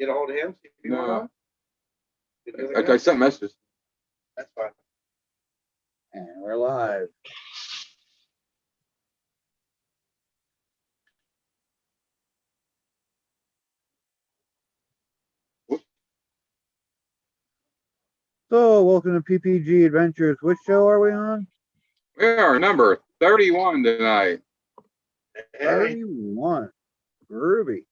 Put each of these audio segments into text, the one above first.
get a hold of him? See if he No. wants I sent messages. That's fine. And we're live. So, welcome to PPG Adventures. Which show are we on? We are number 31 tonight. Hey, 31. Groovy.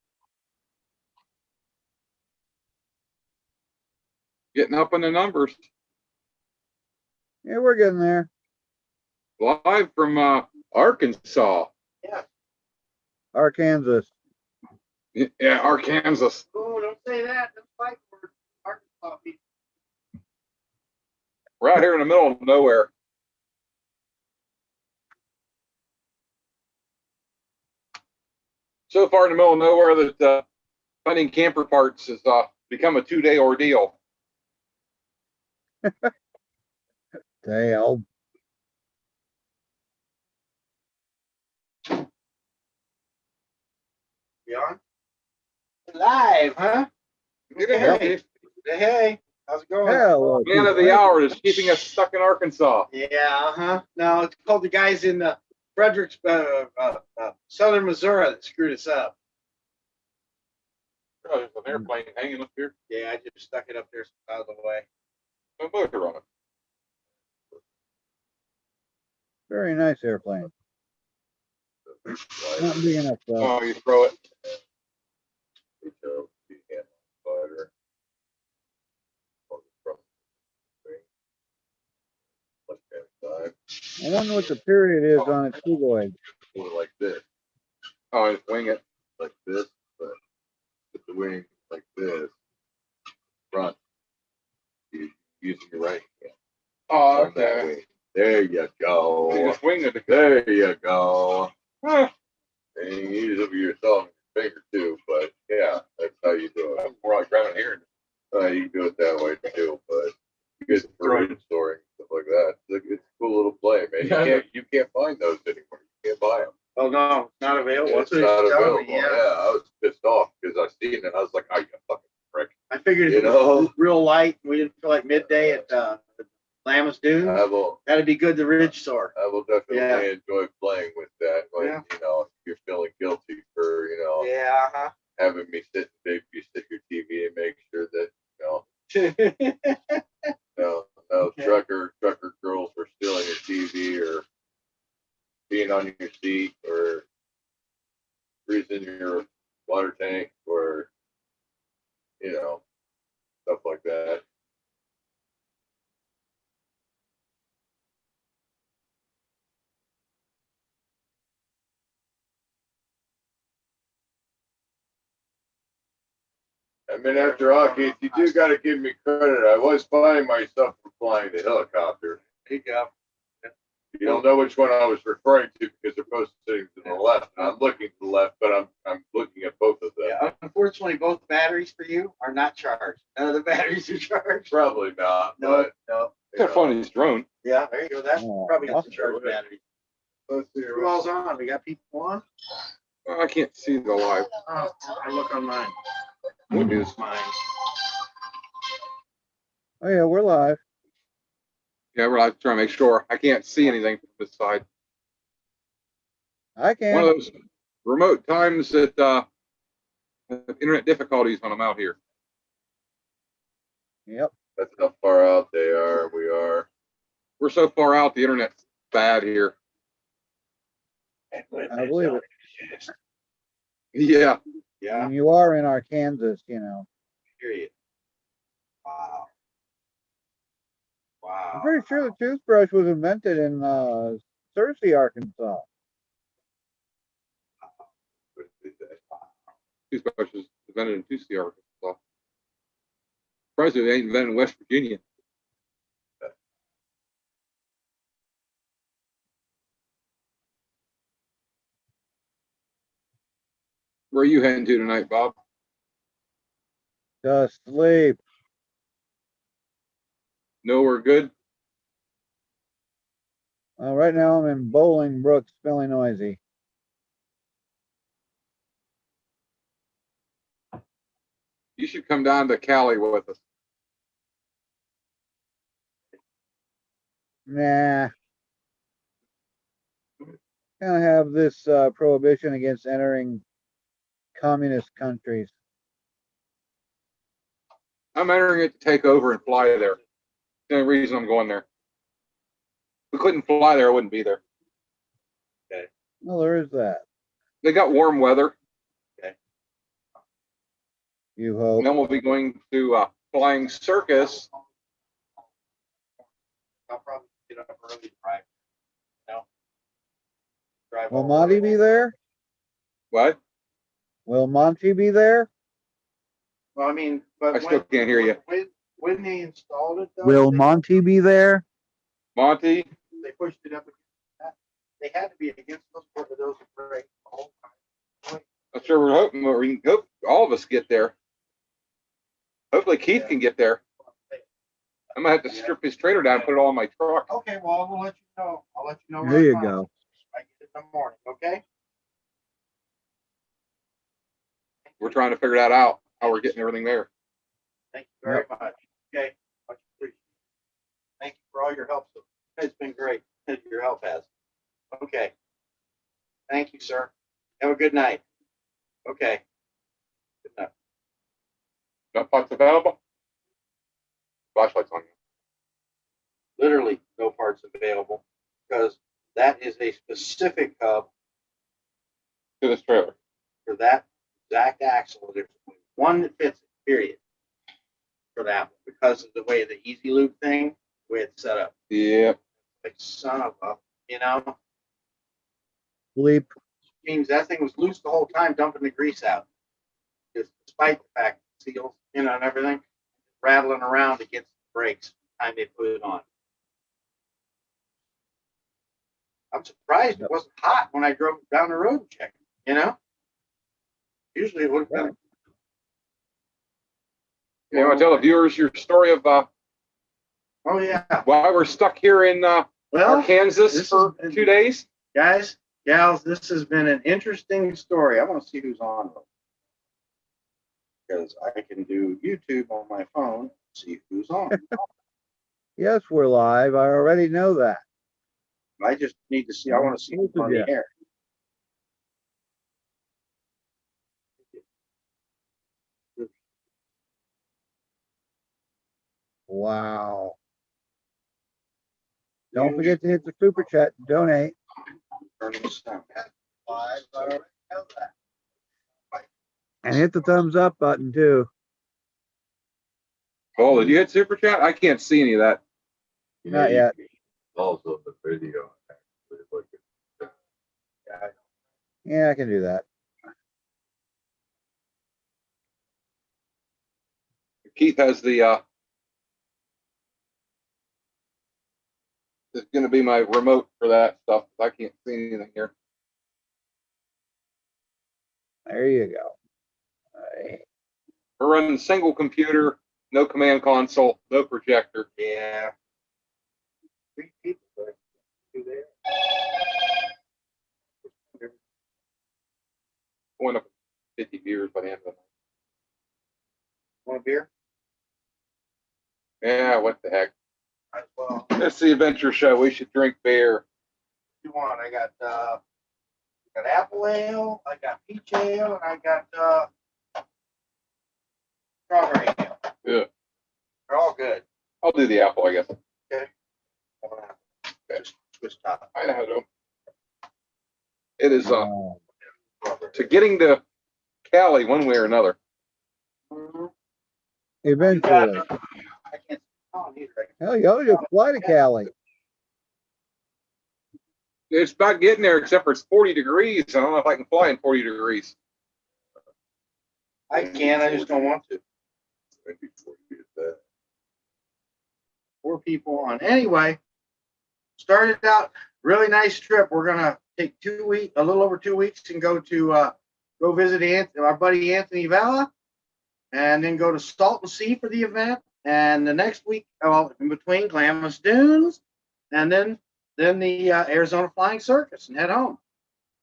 Getting up in the numbers. Yeah, we're getting there. Live from Arkansas. yeah. Arkansas. Yeah, Arkansas. Oh, don't say that. That's fight for Arkansas people. We're out here in the middle of nowhere. So far in the middle of nowhere that finding camper parts has become a 2-day ordeal. Dale. You on? Live, huh? Hey, Hey, how's it going? Hello. man of the hour is keeping us stuck in Arkansas. Yeah, No, it's called the guys in Fredericks, Southern Missouri that screwed us up. Oh, there's an airplane hanging up here. Yeah, I just stuck it up there out of the way. No motor on it. Very nice airplane. Not big enough, though. Oh, you throw it. I wonder what the period is on its cuboid. Like this, Oh, just wing it. like this, but with the wing like this, front. You using your right hand. Oh, On that okay. way. There you You go. just wing it. There you go. Huh. And you can use it with your thumb and your finger too, but yeah, that's how you do it. More like grabbing here. You can do it that way too, but you get the parade story and stuff like that. It's a cool little play, man. You can't find those anymore. You can't buy them. Oh no, not available. It's That's what not he's telling available. me, yeah. I was pissed off because I seen it. I was like, "Oh, you fucking prick!" I figured You it was know? real light. We didn't feel like midday at the Lamas Dunes. I will That'd be good. The Ridge Soar. definitely Yeah. enjoy playing with that. But Yeah. you know, if you're feeling guilty for Yeah. having me sit and babysit your TV and make sure that no Okay. trucker girls were stealing your TV or being on your seat or freezing your water tank or stuff like that. I mean, after all, Keith, you do got to give me credit. I was finding myself from flying the helicopter. There you go. You don't know which one I was referring to because they're both sitting to the left. And I'm looking to the left, but I'm looking at both of them. Yeah. Unfortunately, both batteries for you are not charged. None of the batteries are charged. Probably not. No. But, Kind of fun is drone. Yeah, there you go. That's Oh, probably got some awesome. charged batteries. let's see. Who all's on? We got people on? I can't see the live. Oh, I look on mine. What is Mine. Oh, yeah, we're live. Yeah, we're like trying to make sure. I can't see anything from this side. I One can. of those remote times that have internet difficulties when I'm out here. Yep. That's how far out they are. We are. We're so far out, the internet's bad here. I believe it. Yeah. Yeah. And you are in Arkansas, you know. Period. Wow. Wow. I'm pretty sure the toothbrush was invented in Searcy, Arkansas. Toothbrush was invented in Tuesday, Arkansas. Surprised they ain't invented in West Virginia. Where are you heading to tonight, Bob? To sleep. Nowhere good? Right now I'm in Bolingbrook, Illinois. You should come down to Cali with us. Nah. Kind of have this prohibition against entering communist countries. I'm entering it to take over and fly there. The only reason I'm going there. If we couldn't fly there, I wouldn't be there. Well, there is that. They got warm weather. You hope. And then we'll be going to flying circus. I'll probably get up early to drive. You know? Drive Will all Monty the way. be there? What? Will Monty be there? Well, I mean, but I still can't hear you. When they installed it, though, Will they, Monty be there? Monty? they pushed it up against that. They had to be against those break the whole time. I'm sure we're hoping we can hope all of us get there. Hopefully Keith can get there. I'm gonna have to strip his trailer down and put it all in my truck. Okay, well, I will let you know. I'll let you know. There you right now. go. I get it in the morning, okay? We're trying to figure that out, how we're getting everything there. Thank you very much. Okay, much appreciated. Thank you for all your help. It's been great. Your help has. Okay. Thank you, sir. Have a good night. Okay. Good night. No parts available? Flashlight's on you. Literally no parts available because that is a specific hub To this trailer. for that exact axle. There's only one that fits it, period. For that one, because of the way the Easy Loop thing, the way it's set up. Yep. Like son of a, you know, Bleep. means that thing was loose the whole time, dumping the grease out. Just despite the fact the seals, you know, and everything, rattling around against the brakes the time they put it on. I'm surprised it wasn't hot when I drove down the road and checked, you know? Usually it would have been. You want to tell the viewers your story of Oh, yeah. why we're stuck here in Well, Kansas this for is- 2 days? guys, gals, this has been an interesting story. I want to see who's on. Because I can do YouTube on my phone, see who's on. Yes, we're live. I already know that. I just need to see, I want to see who's on the air. Wow. Don't forget to hit the super chat and donate. Turning this down. Live, I already know that. And hit the thumbs up button too. Oh, did you hit super chat? I can't see any of that. Not yet. Also the video. Actually, look at that. Yeah, I can do that. Keith has the is going to be my remote for that stuff. I can't see anything here. There you go. All right. We're running single computer, no command console, no projector. Yeah. 3 people, but 2 there. Going up 50 viewers by the end of Want a beer? the night. Yeah, what the heck? Might as well. It's the adventure show. We should drink beer. What you want? I got apple ale, I got peach ale, and I got strawberry ale. Yeah. They're all good. I'll do the apple, I guess. Just Swiss top. I know. It is Wow. to getting to Cali one way or another. Mhm. Eventually. I can't oh, either. Hell, you just fly to Cali. It's about getting there, except for it's 40 degrees. I don't know if I can fly in 40 degrees. I can, I just don't want to. Maybe 40 years that. 4 people on. Anyway, started out really nice trip. We're gonna take 2 weeks, a little over 2 weeks, and go to go visit our buddy Anthony Valla, and then go to Salton Sea for the event. And the next week, well, in between Glamis Dunes, and then the Arizona Flying Circus, and head home.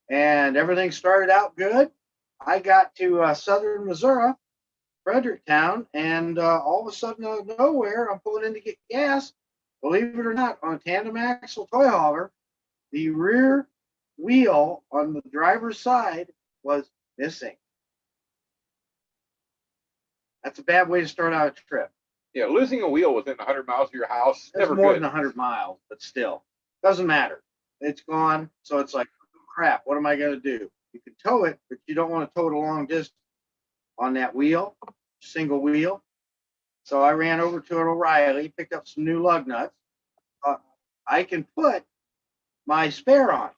And everything started out good. I got to southern Missouri, Fredericktown, and all of a sudden, out of nowhere, I'm pulling in to get gas. Believe it or not, on a tandem axle toy hauler, the rear wheel on the driver's side was missing. That's a bad way to start out a trip. Yeah, losing a wheel within 100 miles of your house, It's never more good. than 100 miles, but still, doesn't matter. It's gone. So it's like, crap, what am I going to do? You can tow it, but you don't want to tow it a long distance on that wheel, single wheel. So I ran over to an O'Reilly, picked up some new lug nuts. I can put my spare on.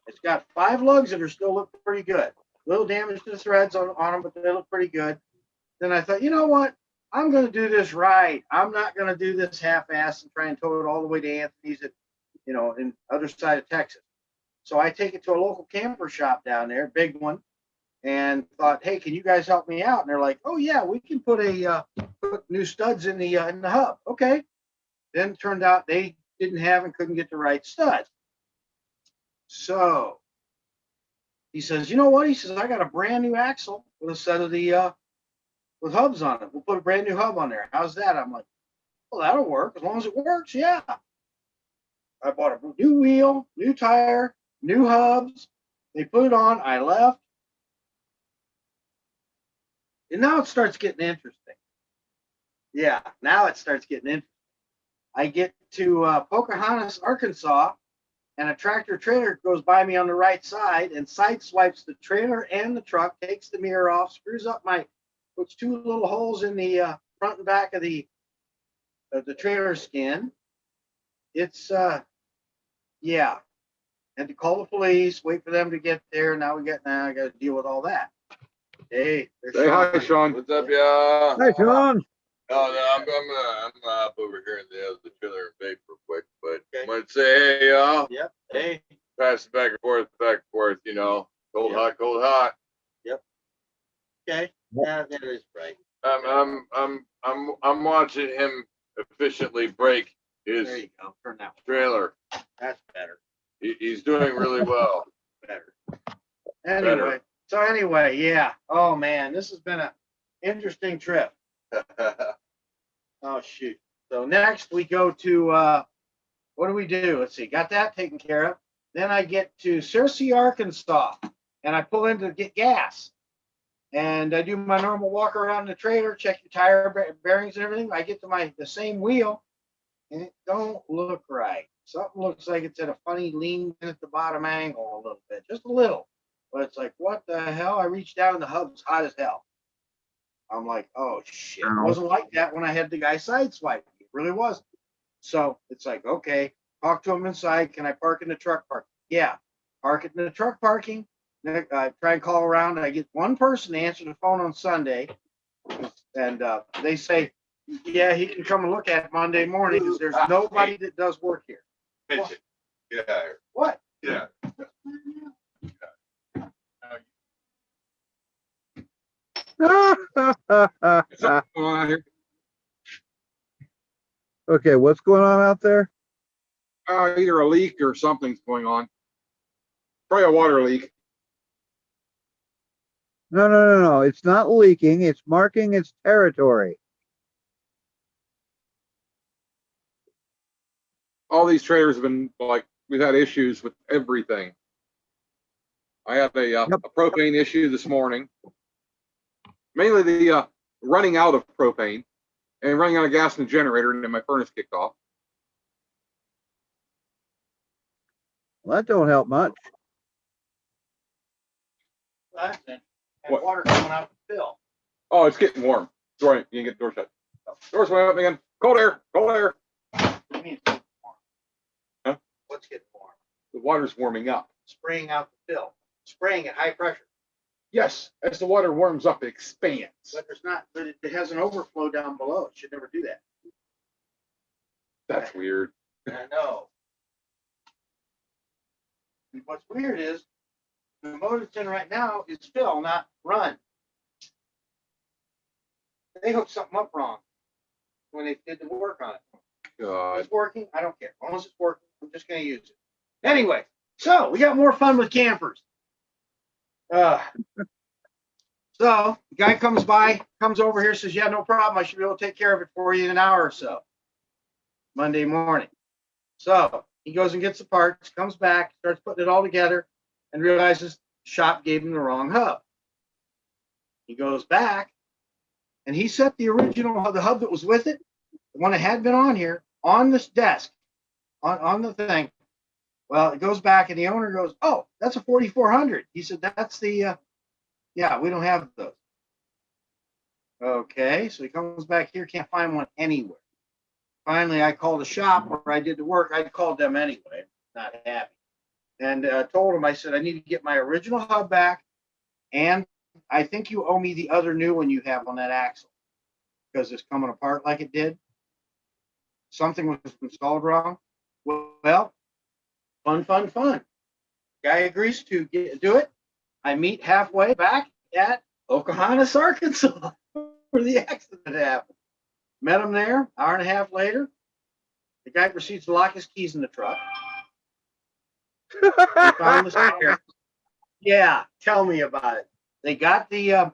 It's got 5 lugs that are still look pretty good. Little damage to the threads on them, but they look pretty good. Then I thought, you know what? I'm going to do this right. I'm not going to do this half-ass and try and tow it all the way to Anthony's at, in other side of Texas. So I take it to a local camper shop down there, big one, and thought, hey, can you guys help me out? And they're like, oh yeah, we can put new studs in the hub. Okay. Then it turned out they didn't have and couldn't get the right studs. So he says, you know what? He says, I got a brand new axle with a set of the with hubs on it. We'll put a brand new hub on there. How's that? I'm like, well, that'll work as long as it works. Yeah. I bought a new wheel, new tire, new hubs. They put it on. I left. And now it starts getting interesting. Yeah, now it starts getting interesting. I get to Pocahontas, Arkansas, and a tractor trailer goes by me on the right side and sideswipes the trailer and the truck, takes the mirror off, screws up puts 2 little holes in the front and back of the trailer skin. It's yeah. Had to call the police, wait for them to get there. Now I got to deal with all that. Hey, Say hi, Sean. What's up, y'all? Hi, Sean. Oh, no, I'm up over here in the trailer and vape real quick, but I want to say, hey, y'all. Yep. Hey. Pass it back and forth, cold Yep. hot, cold hot. Yep. Okay. Yeah, that is right. I'm watching him efficiently break his There you go. Turn that. trailer. That's better. He's doing really well. Better. Anyway, yeah. Oh man, this has been an interesting trip. Oh shoot. So next we go to what do we do? Let's see. Got that taken care of. Then I get to Searcy, Arkansas, and I pull in to get gas. And I do my normal walk around the trailer, check your tire bearings and everything. I get to the same wheel, and it don't look right. Something looks like it's at a funny lean at the bottom angle a little bit, just a little. But it's like, what the hell? I reached down, the hub's hot as hell. I'm like, oh shit. It wasn't like that when I had the guy sideswipe. It really wasn't. So it's like, okay, talk to him inside. Can I park in the truck parking? Yeah, park it in the truck parking. I try and call around. I get one person to answer the phone on Sunday, and they say, yeah, he can come and look at it Monday morning because there's nobody that does work here. What? Get out of here. What? Yeah. Something going on here. Okay, what's going on out there? Either a leak or something's going on. Probably a water leak. No. It's not leaking. It's marking its territory. All these trailers have been we've had issues with everything. I had a propane issue this morning. Mainly the running out of propane and running out of gas in the generator, and then my furnace kicked off. Well, that don't help much. And What? water coming out the fill. Oh, it's getting warm. Sorry, you can get the door shut. Door's went up again. Cold air. What do you mean it's getting warm? Huh? What's getting warm? The water's warming up. Spraying out the fill. Spraying at high pressure. Yes, as the water warms up, it expands. But it has an overflow down below. It should never do that. That's weird. I know. And what's weird is the motor it's in right now is fill, not run. They hooked something up wrong when they did the work on it. God. It's working. I don't care. As long as it's working, I'm just going to use it. Anyway, so we got more fun with campers. So the guy comes over here, says, yeah, no problem. I should be able to take care of it for you in an hour or so. Monday morning. So he goes and gets the parts, comes back, starts putting it all together, and realizes the shop gave him the wrong hub. He goes back and he set the original, the hub that was with it, the one that had been on here, on this desk, on the thing. Well, it goes back and the owner goes, oh, that's a 4400. He said, that's the, yeah, we don't have those. Okay, so he comes back here, can't find one anywhere. Finally, I called the shop where I did the work. I called them anyway, not happy. And told him, I said, I need to get my original hub back. And I think you owe me the other new one you have on that axle because it's coming apart like it did. Something was installed wrong. Well, fun. Guy agrees to do it. I meet halfway back at Pocahontas, Arkansas, where the accident happened. Met him there, hour and a half later. The guy proceeds to lock his keys in the truck. They found the spare. Yeah, tell me about it. They got they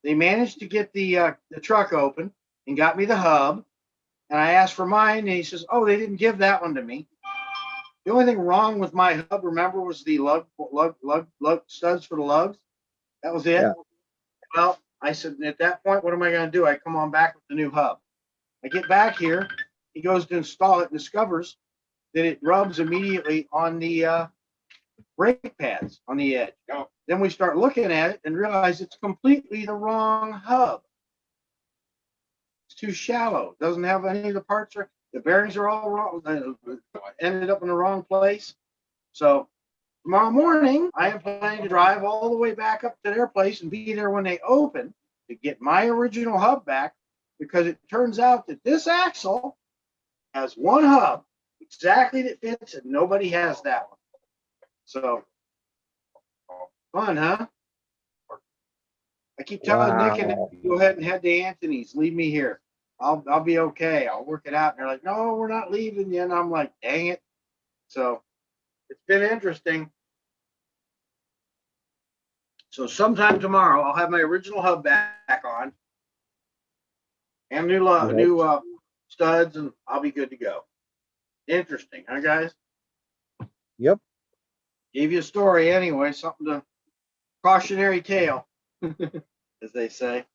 managed to get the truck open and got me the hub. And I asked for mine, and he says, "Oh, they didn't give that one to me." The only thing wrong with my hub, remember, was the lug studs for the lugs. That was it. Yeah. Well, I said, at that point, what am I going to do? I come on back with the new hub. I get back here. He goes to install it and discovers that it rubs immediately on the brake pads on the edge. Then we start looking at it and realize it's completely the wrong hub. It's too shallow. Doesn't have any of the parts. The bearings are all wrong. Ended up in the wrong place. So tomorrow morning, I am planning to drive all the way back up to their place and be there when they open to get my original hub back, because it turns out that this axle has one hub exactly that fits, and nobody has that one. So fun, huh? I keep telling Nick and go ahead and head to Anthony's. Leave me here. I'll be okay. I'll work it out. And they're like, no, we're not leaving you. And I'm like, dang it. So it's been interesting. So sometime tomorrow, I'll have my original hub back on and new studs, and I'll be good to go. Interesting, huh, guys? Yep. Gave you a story anyway, something to cautionary tale, as they say.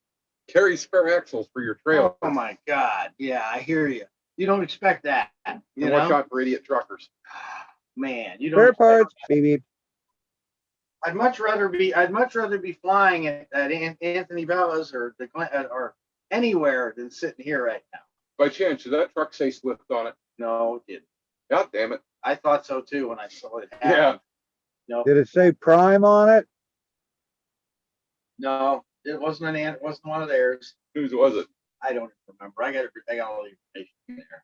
Carry spare axles for your trail. Oh my God. Yeah, I hear you. You don't expect that. You And know? watch out for idiot truckers. Man, you don't Spare expect parts, baby. I'd much rather be flying at Anthony Bella's or anywhere than sitting here right now. By chance, did that truck say Swift on it? No, it didn't. God damn it. I thought so too when I saw it happen. Yeah. No, Did it say Prime on it? no, it wasn't one of theirs. Whose was it? I don't remember. I got all the information in there.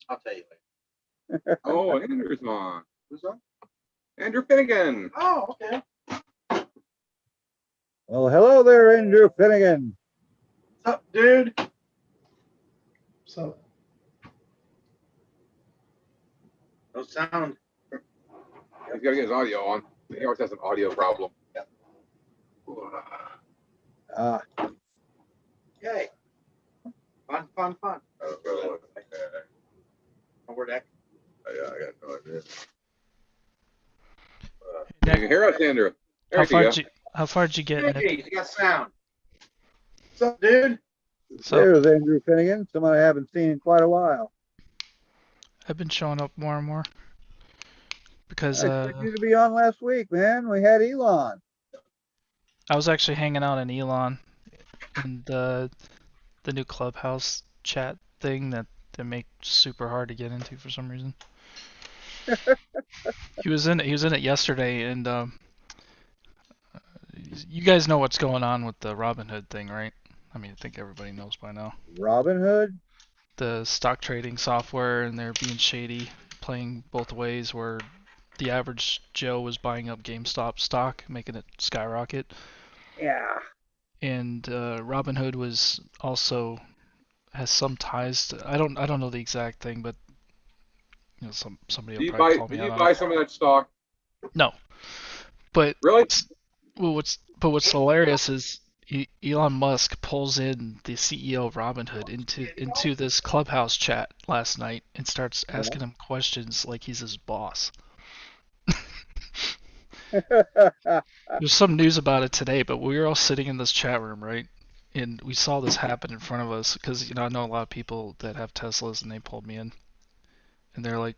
I'll tell you later. Oh, Andrew's on. Who's on? Andrew Finnegan. Oh, okay. Well, hello there, Andrew Finnegan. What's up, dude? So, No sound. He's got to get his audio on. He always has an audio problem. Ah, Okay. Fun. Oh, where'd that? Yeah, I got no idea. You can hear us, Andrew. There how far did you get, Nick? Hey, you got sound. What's up, dude? So there's Andrew Finnegan, someone I haven't seen in quite a while. I've been showing up more and more because I expected you to be on last week, man. We had Elon. I was actually hanging out in Elon and the new Clubhouse chat thing that they make super hard to get into for some reason. He was in it yesterday, and you guys know what's going on with the Robinhood thing, right? I mean, I think everybody knows by now. Robinhood? The stock trading software, and they're being shady, playing both ways, where the average Joe was buying up GameStop stock, making it skyrocket. Yeah. And Robinhood was also has some ties to, I don't know the exact thing, but you know, somebody will probably call me Did you out buy on it. some of that stock? No, but Really? well, what's But what's hilarious is Elon Musk pulls in the CEO of Robinhood into this clubhouse chat last night and starts asking him questions like he's his boss. There's some news about it today, but we were all sitting in this chat room, right? And we saw this happen in front of us because I know a lot of people that have Teslas, and they pulled me in, and they're like,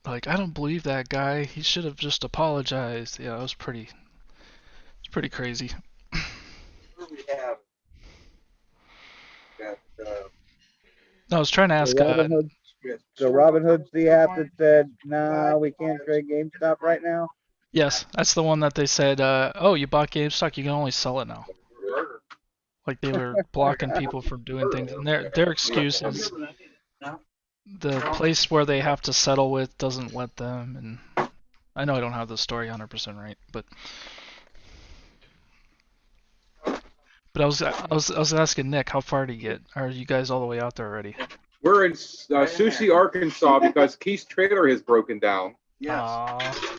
I don't believe that guy. He should have just apologized. Yeah, it was pretty crazy. What do we have? Got, I was trying to ask. Robinhood, so Robinhood's the app that said, nah, we can't trade GameStop right now. Yes, that's the one that they said. Oh, you bought GameStop, you can only sell it now. Like they were blocking people from doing things, and their excuse is the place where they have to settle with doesn't let them. And I know I don't have the story 100% right, but I was asking Nick, how far did he get? Are you guys all the way out there already? We're in Sushi, Arkansas, because Keith's trailer has broken down. yes. Aw.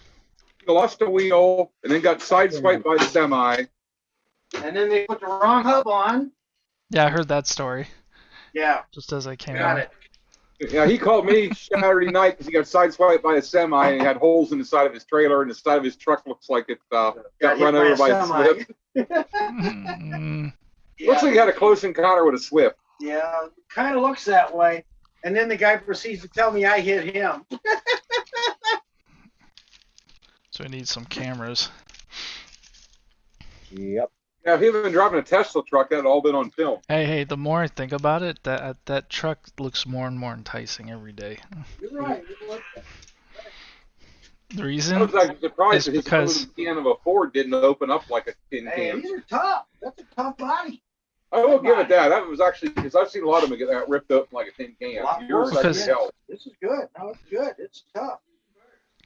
He lost a wheel and then got sideswiped by the semi. And then they put the wrong hub on. Yeah, I heard that story Yeah, just as I came got in. it. Yeah, he called me Saturday night because he got sideswiped by a semi and he had holes in the side of his trailer, and the side of his truck looks like it got hit run by over a by a semi. Swift. Mm, Looks like he had a close encounter with a Swift. Yeah, kind of looks that way. And then the guy proceeds to tell me I hit him. so we need some cameras. Yep. Yeah, if he had been driving a Tesla truck, that had all been on film. Hey, the more I think about it, that truck looks more and more enticing every day. You're right. You look at The I reason was actually surprised that It's his because- aluminum can of a Ford didn't open up like a tin Hey, can. these are tough. That's a tough body. I will give it that. That was actually, because I've seen a lot of them get that ripped open like a tin can. A lot Yours worse, actually Because- helped. This is good. No, it's good. It's tough.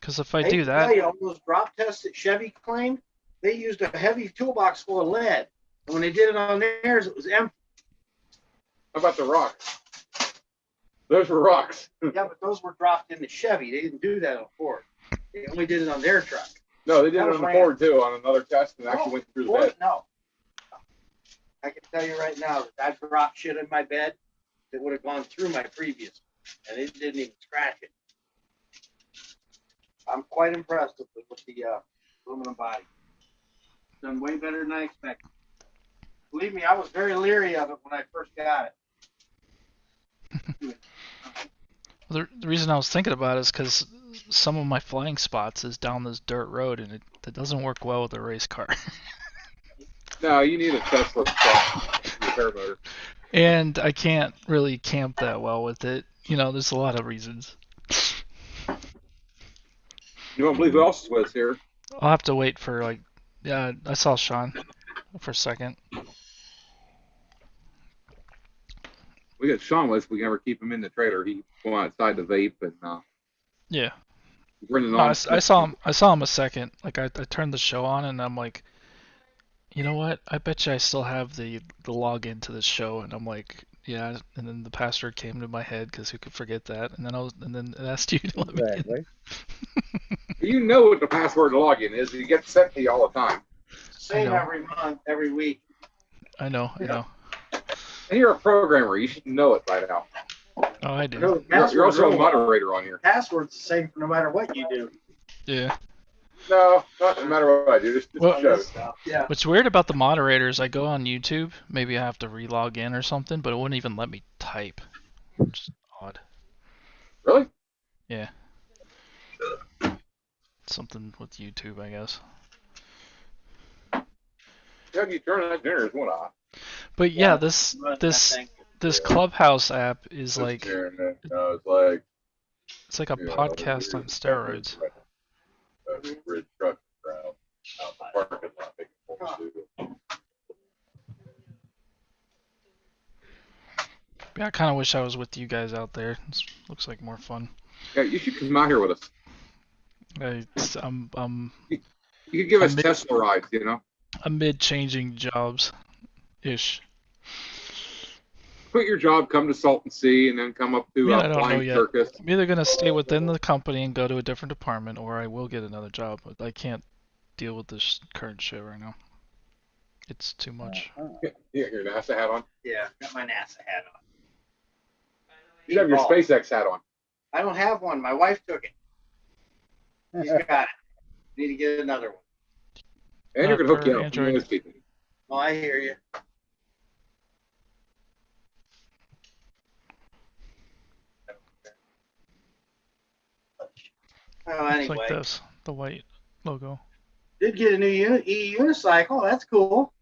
if I hate do to that, tell you, all those drop tests that Chevy claimed, they used a heavy toolbox full of lead. And when they did it on theirs, it was empty. How about the rocks? Those were rocks. Yeah, but those were dropped in the Chevy. They didn't do that on Ford. They only did it on their truck. No, they did That it was on the Ram. Ford too, on another test, and actually No, went through the Ford, bed. no. I can tell you right now that I dropped shit in my bed that would have gone through my previous, and it didn't even scratch it. I'm quite impressed with the aluminum body. Done way better than I expected. Believe me, I was very leery of it when I first got it. the reason I was thinking about it is because some of my flying spots is down this dirt road, and it doesn't work well with a race car. No, you need a Tesla truck, repair motor. And I can't really camp that well with it. There's a lot of reasons. You won't believe who else was here. I'll have to wait for yeah, I saw Sean for a second. We got Sean with us. We can never keep him in the trailer. He went outside to vape and Yeah. running No, on. I saw him. I saw him a second. Like I turned the show on, and I'm like, you know what? I bet you I still have the login to this show, and I'm like, yeah. And then the password came to my head because who could forget that? And then I asked you to let me in. Exactly. You know what the password to login is. It gets sent to you all the time. Same know. every month, every week. I know. And you're a programmer. You should know it by now. Oh, I do. No, the You're password's also a really- moderator on here. Password's the same no matter what you do. Yeah. No, not no matter what I do. Just Well- shows. Yeah. What's weird about the moderators, I go on YouTube, maybe I have to re-log in or something, but it wouldn't even let me type. Which is odd. Really? Yeah. Something with YouTube, I guess. How do you turn that dinner? Is one off. But yeah, Yeah, this Run that this thing. this Clubhouse app is like it's like it's like a you know, podcast on steroids. Red truck around out the parking lot making phone too. Yeah, I kind of wish I was with you guys out there. This looks like more fun. Yeah, you should come out here with us. You could give us I'm- Tesla rides, you know. amid changing jobs, ish. Quit your job, come to Salton Sea, and then come up to Yeah, I don't know Flying yet. Circus. I'm either gonna stay within the company and go to a different department, or I will get another job. But I can't deal with this current shit right now. It's too much. You got your NASA hat on. Yeah, got my NASA hat on. You have your Ball. SpaceX hat on. I don't have one. My wife took it. She's got it. Need to get another one. And you're gonna hook for you up. Android. Oh, I hear you. Oh, It's anyway, like this, the white logo. did get a new unicycle. That's cool.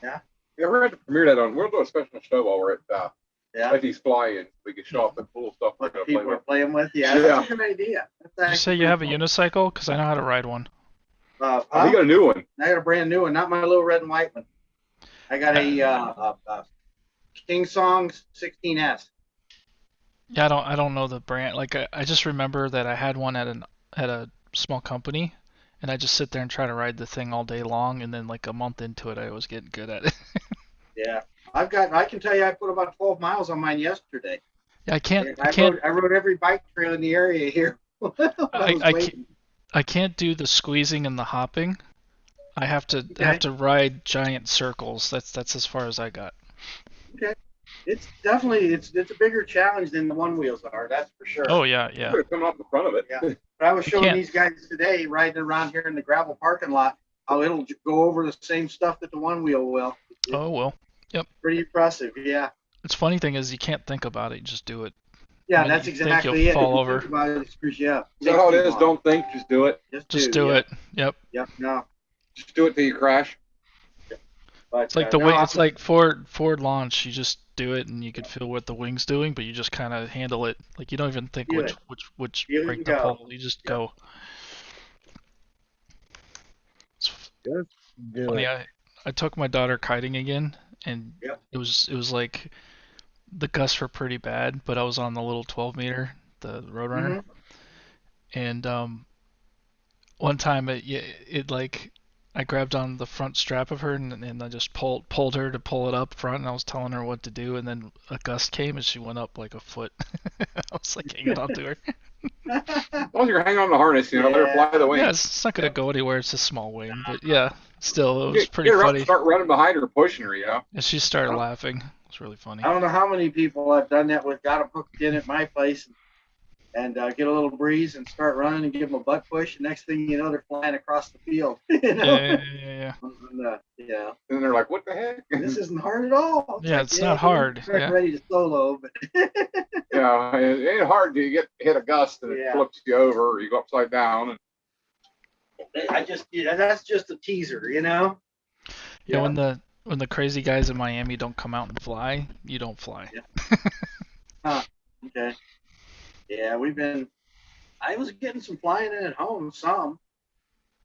Yeah, we're at the premiere that on. We'll do a special show while we're at Yeah. Letty's Fly-In. We can show off the cool stuff we're What gonna play people are with. playing with. Yeah, Yeah. that's a good idea. That's Did you say you have a unicycle? Because I know how to ride one. Oh, he got a new one. I got a brand new one, not my little red and white one. I got a King Songs 16S. Yeah, I don't know the brand. Like I just remember that I had one at a small company, and I just sit there and try to ride the thing all day long, and then like a month into it, I was getting good at it. Yeah, I can tell you, I put about 12 miles on mine yesterday. Yeah, I rode every bike trail in the area here. I can't do the squeezing and the hopping. I have to ride giant circles. That's as far as I got. Okay. It's definitely it's a bigger challenge than the one wheels are. That's for sure. Oh yeah, yeah. You're coming off the front of it. Yeah. But I was You showing can't- these guys today, riding around here in the gravel parking lot, how it'll go over the same stuff that the one wheel will. It's Oh well. pretty impressive. Yeah. It's funny thing is you can't think about it. You just do it. Yeah, I mean, that's you think exactly you'll it. fall If you over. think about it, it screws you up. Is that how it is? Don't think, just do it. Just do yeah. it. Yep. Yep. No. Just do it till you crash. But It's like it's like Ford launch. You just do it, and you can feel what the wing's doing, but you just kind of handle it. Like you don't even think Feel which Feel it brake and to go. pull. You just Yep. go. It's Just do funny. it. I took my daughter kiting again, and Yep. it was like the gusts were pretty bad, but I was on the little 12 meter, the Roadrunner, and one time it like I grabbed on the front strap of her and I just pulled her to pull it up front, and I was telling her what to do, and then a gust came and she went up like a foot. I was like hanging on to her. As long as you're hanging on the harness, let her fly the wing. Yeah, it's not gonna go anywhere. It's a small wing, but yeah, still it was pretty Get her up, funny. start running behind her, pushing her, And she started laughing. It was really funny. I don't know how many people I've done that with. Got them hooked in at my place, and get a little breeze and start running and give them a butt push. And next thing you know, they're flying across the field. You know? Yeah. Yeah. And then they're like, what the heck? This isn't hard at all. Yeah, it's not hard. I'm Yeah. ready to solo, but Yeah, it ain't hard till you hit a gust and it Yeah. flips you over, or you go upside down. that's just a teaser, you know. Yeah, when the crazy guys in Miami don't come out and fly, you don't fly. Okay. Yeah, I was getting some flying in at home, some,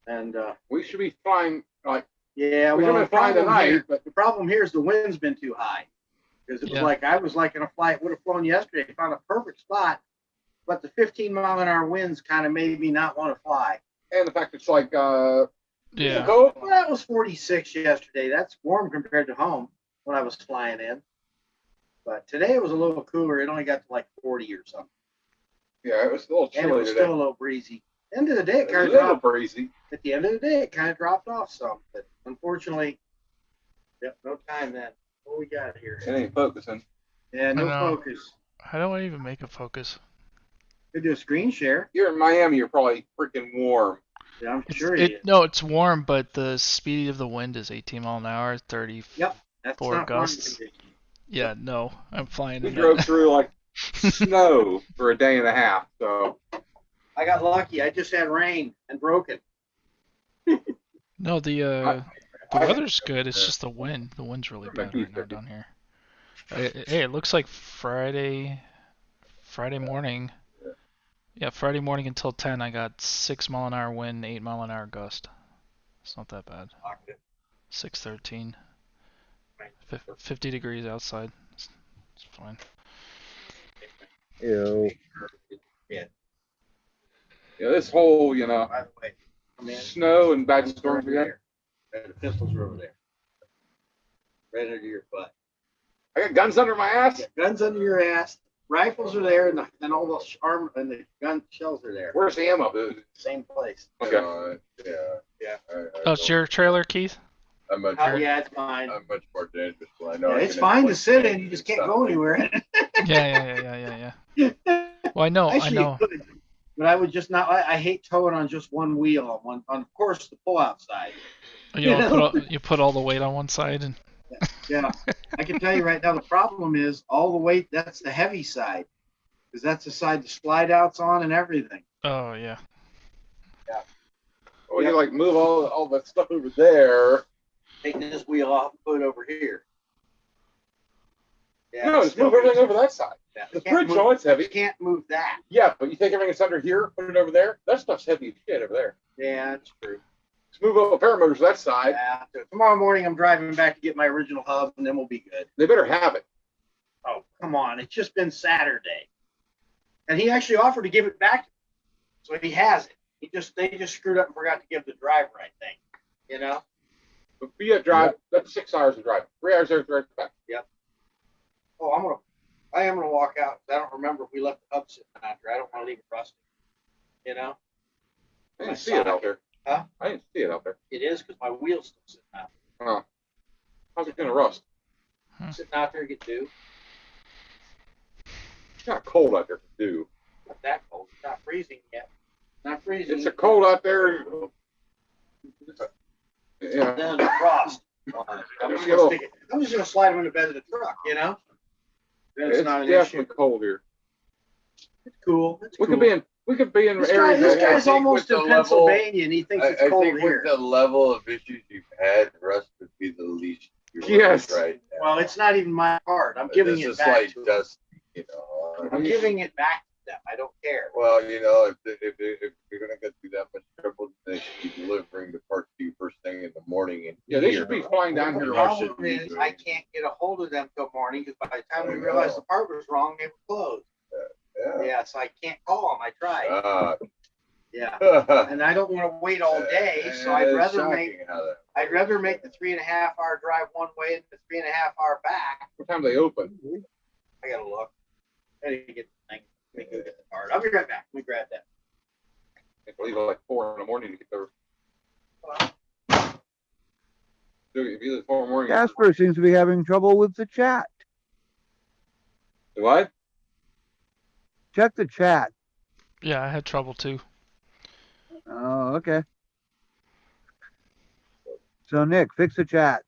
and We should be flying, like, yeah. we should Well, have been flying tonight, but the problem here is the wind's been too high, because it was Yeah. like I was like in a flight would have flown yesterday, found a perfect spot, but the 15-mile-an-hour winds kind of made me not want to fly. and the fact it's like, Yeah. go, Well, that was 46 yesterday. That's warm compared to home when I was flying in. But today it was a little cooler. It only got to like 40 or something. yeah, it was a little And it chilly was today. still a little breezy. End of the day, it It kind was of a little dropped. breezy. At the end of the day, it kind of dropped off some. But unfortunately, yep, no time then. What we got here? It ain't focusing. Yeah, no I know. focus. How do I even make a focus? Could do a screen share. You're in Miami, you're probably freaking warm. Yeah, I'm sure it is. No, it's warm, but the speed of the wind is 18 mile an hour, 30. Yep. That's Four not gusts. fun. Yeah, no, I'm flying We in drove that. through like snow for a day and a half, so I got lucky. I just had rain and broken. No, the weather's good. It's just the wind. The wind's really bad right now 50. down here. Hey, it looks like Friday morning. Yeah, Friday morning until 10, I got 6 mile an hour wind, 8 mile an hour gust. It's not that bad. 613. 50 degrees outside. It's fine. Ew. yeah, this whole, By the way, come in. snow and bad Pistols storms are we over got. there. The pistols are over there. Right under your butt. I got guns under my ass. Got guns under your ass. rifles are there, and all the arm and the gun shells are there. Where's the ammo? Same place. Okay. Yeah. Oh, it's your trailer, Keith? I'm much, Yeah, it's mine. I'm much more dangerous when I know. Yeah, I it's can fine to inflict sit in. damage You just and can't stuff go like anywhere. Yeah. Well, I know. Actually, I know. you could, but I would just not. I hate towing on just one wheel on of course the pull-out side. You want to you put all the weight on one side and. Yeah, I can tell you right now. The problem is all the weight. That's the heavy side, because that's the side the slide outs on and everything. Oh yeah. Well, you like move all that stuff over there. Take this wheel off and put it over here. Yeah, No, just move everything over that side. Yeah, The can't bridge, move- oh, it's heavy. You can't move that. Yeah, but you take everything that's under here, put it over there. That stuff's heavy as shit over there. Yeah, that's true. Just move all the paramotors that side. Yeah. So tomorrow morning I'm driving back to get my original hub, and then we'll be good. They better have it. Oh, come on. It's just been Saturday. And he actually offered to give it back to me. So he has it. They just screwed up and forgot to give the driver, I think. You know? But be a drive, that's 6 hours of drive. 3 hours there, 3 hours back. Oh, I am gonna walk out. I don't remember if we left the hub sitting out there. I don't want to leave it rusty. You know? I didn't see it out there. Huh? I didn't see it out there. It is because my wheel's still sitting out Oh. How's it gonna rust? there. Sitting out there get dew. It's not cold out there to do. Not that cold. It's not freezing yet. Not freezing. It's a cold out there. Yeah. Then the frost. I'm just gonna slide them in the bed of the truck, you know? Then it's It's not an definitely issue. cold here. It's cool. It's We cool. could be in This areas this that guy's think almost with in the level- Pennsylvania, and he thinks it's I cold think here. with the level of issues you've had, rust would be the least. you're Yes. Right. now. Well, it's not even my part. I'm giving This it is back like to them. dust, you know. I'm giving it back to them. I don't care. Well, you know, if you're gonna go through that much trouble, they should be delivering the parts to you first thing in the morning. And Yeah, they should be flying down The here. problem is I can't get a hold of them till morning because by the time we realized the part was wrong, they were closed. Yeah. Yeah, so I can't call them. I tried. Yeah. Uh, And I don't want to wait all day, so I'd it's rather shocking make how that- the 3.5 hour drive one way and the 3.5 hour back. What time do they open? I gotta look. I gotta get the thing. Let me go get the card. I'll be right back. Let me grab that. I leave at like 4 in the morning to get there. If you leave at 4 in the morning. Casper seems to be having trouble with the chat. What? Check the chat. Yeah, I had trouble too. Oh, okay. So Nick, fix the chat.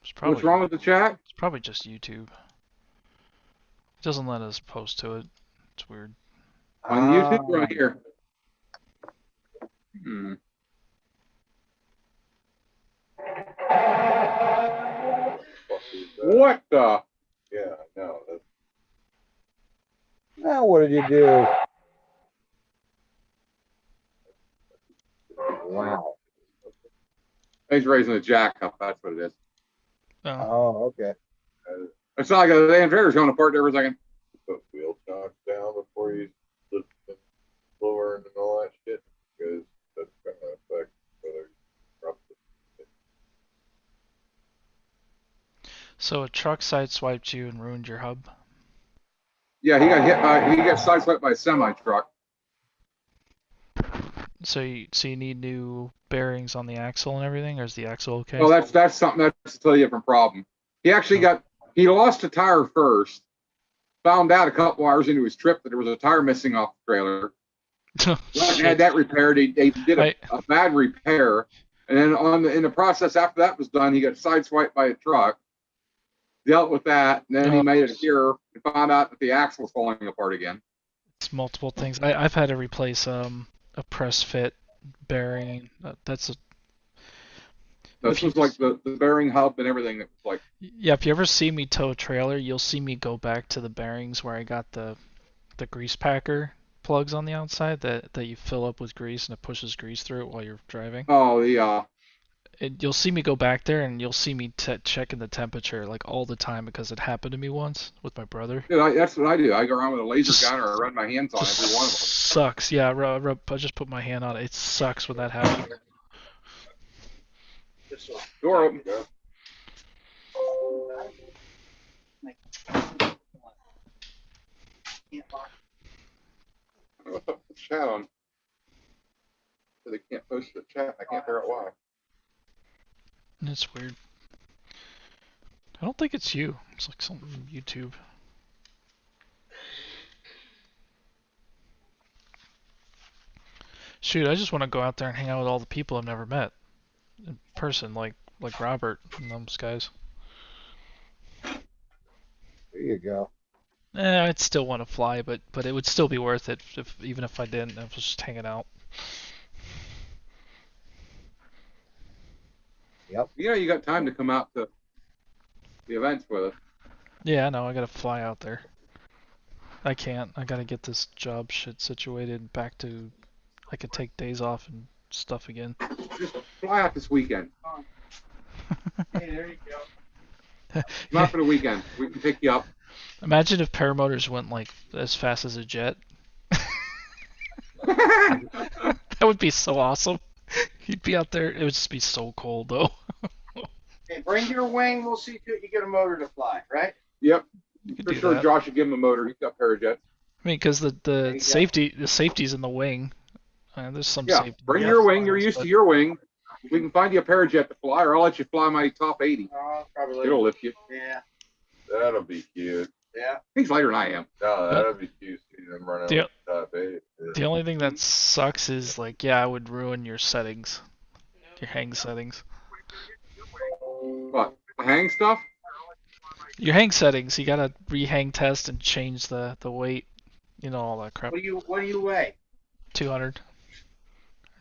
It's probably What's wrong with the chat? It's probably just YouTube. It doesn't let us post to it. It's weird. On YouTube right here. Hmm. What the? Yeah, I know. Now what did you do? Wow. He's raising the jack up. That's what it is. Oh, Oh, okay. It's not like a damn trailer's going apart there for a second. Put wheel chocks down before you lift the floor and all that shit, because that's gonna affect whether you drop it. so a truck sideswiped you and ruined your hub. Yeah, he got hit by, he got sideswiped by a semi truck. So you need new bearings on the axle and everything, or is the axle okay? Well, that's something that's a totally different problem. He actually he lost a tire first, found out a couple hours into his trip that there was a tire missing off the trailer. He had that repaired. They did a bad repair, and then in the process after that was done, he got sideswiped by a truck. Dealt with that, and then he made it here and found out that the axle was falling apart again. It's multiple things. I've had to replace a press fit bearing. That's a This was like the bearing hub and everything. It was like, yeah. If you ever see me tow a trailer, you'll see me go back to the bearings where I got the grease packer plugs on the outside that you fill up with grease and it pushes grease through it while you're driving. oh, the You'll see me go back there and you'll see me checking the temperature like all the time because it happened to me once with my brother. dude, that's what I do. I go around with a laser Just- gun or I run my hands on every one of them. Sucks. Yeah, I just put my hand on it. It sucks when that happens. This one. Door open. What's up with the chat on? So they can't post the chat. I can't figure out why. It's weird. I don't think it's you. It's like something from YouTube. Shoot, I just want to go out there and hang out with all the people I've never met in person, like Robert and those guys. There you go. I'd still want to fly, but it would still be worth it even if I didn't. I was just hanging out. You know, you got time to come out to the events with us. Yeah, I know. I gotta fly out there. I can't. I gotta get this job shit situated back to. I could take days off and stuff again. Just fly out this weekend. Hey, there you go. Come out for the weekend. We can pick you up. Imagine if paramotors went like as fast as a jet. That would be so awesome. You'd be out there. It would just be so cold though. Hey, bring your wing. We'll see to it you get a motor to fly, right? Yep. You could For do sure, that. Josh should give him a motor. He's got Parajets. I mean, because you the go. safety's in the wing. There's some Yeah, safety. bring Yes, your wing. You're used but- to your wing. We can find you a Parajet to fly, or I'll let you fly my top 80. Oh, probably. It'll lift you. Yeah. That'll be cute. Yeah. He's lighter than I am. No, that'll be cute seeing them running The- on the top 8. The only thing that sucks is like, yeah, I would ruin your settings, your hang settings. What? The hang stuff? Your hang settings, you gotta rehang test and change the weight, you know, all that crap. What do you weigh? 200,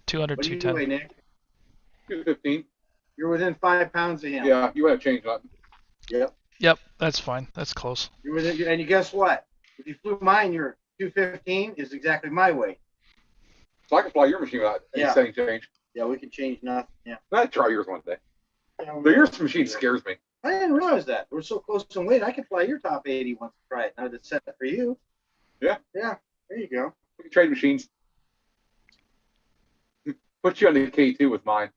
200, What do you 210. weigh, Nick? 215. You're within 5 pounds of him. Yeah, you would have changed that. Yep. Yep, that's fine. That's close. You're within, and you guess what? If you flew mine, your 215 is exactly my weight. So I can fly your machine without any Yeah. setting change. Yeah, we can change nothing. Yeah. I'd try yours one day. But your machine scares me. I didn't realize that. We're so close in weight. I could fly your top 80 once to try it. Now that's set for you. Yeah. Yeah. There you go. We can trade machines. Put you on the K2 with mine.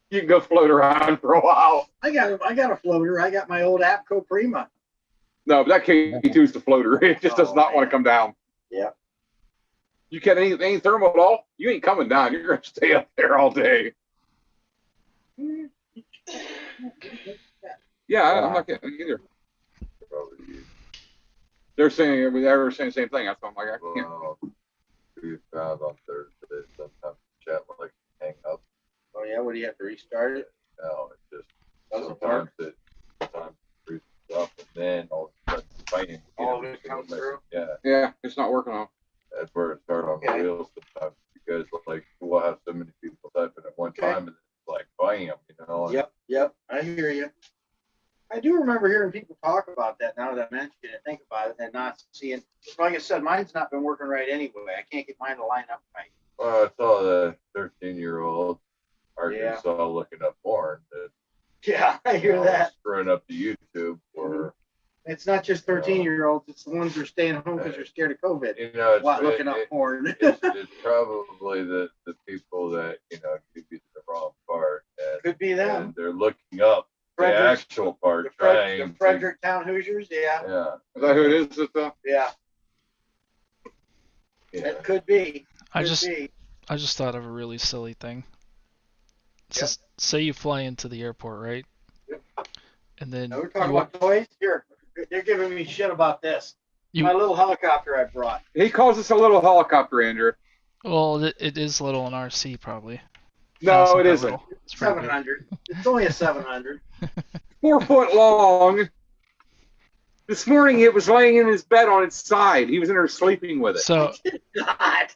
You can go float around for a while. I got a floater. I got my old APCO Prima. No, but that K2 is the floater. It just does not want to come down. Yeah. You get any thermal at all? You ain't coming down. You're gonna stay up there all day. Yeah, I'm not getting it either. Probably They're saying they were saying the same thing. That's why I'm like, I can't. well, we found on Thursday sometimes chat like hang up. Oh yeah. What do you have to restart it? No, it just Doesn't sometimes it freezes up and then all of a sudden fighting. All of it comes through? Yeah, Yeah, it's not working on. that's where it started on Okay. the wheels sometimes because like we'll have so many people typing at one Okay. time and it's like bam, you know. and Yep. I hear you. I do remember hearing people talk about that now that I mentioned it, think about it, and not seeing. Like I said, mine's not been working right anyway. I can't get mine to line up right. Well, I saw the 13-year-old Yeah. Arkansas looking up porn that Yeah, I hear that. screwing up the YouTube for It's not just 13-year-olds. It's the ones who are staying home because they're scared of COVID. you know it's, While looking up porn. it's probably the people that give you the wrong part and, Could be them. and they're looking up the Frederick, actual part the trying Fredericktown Hoosiers. Yeah, yeah Is that who it is? yeah. yeah It could be. I Could just be. thought of a really silly thing. So, Yep. say you fly into the airport, right? Yep. And then Now we're talking you, about toys. Here, they're giving me shit about this. You- My little helicopter I brought. He calls us a little helicopter, Andrew. well, it is little in RC probably. No, It's not it that isn't. little. It's pretty big. 700. It's only a 700. 4 foot long. This morning it was laying in his bed on its side. He was in there sleeping with it. So God.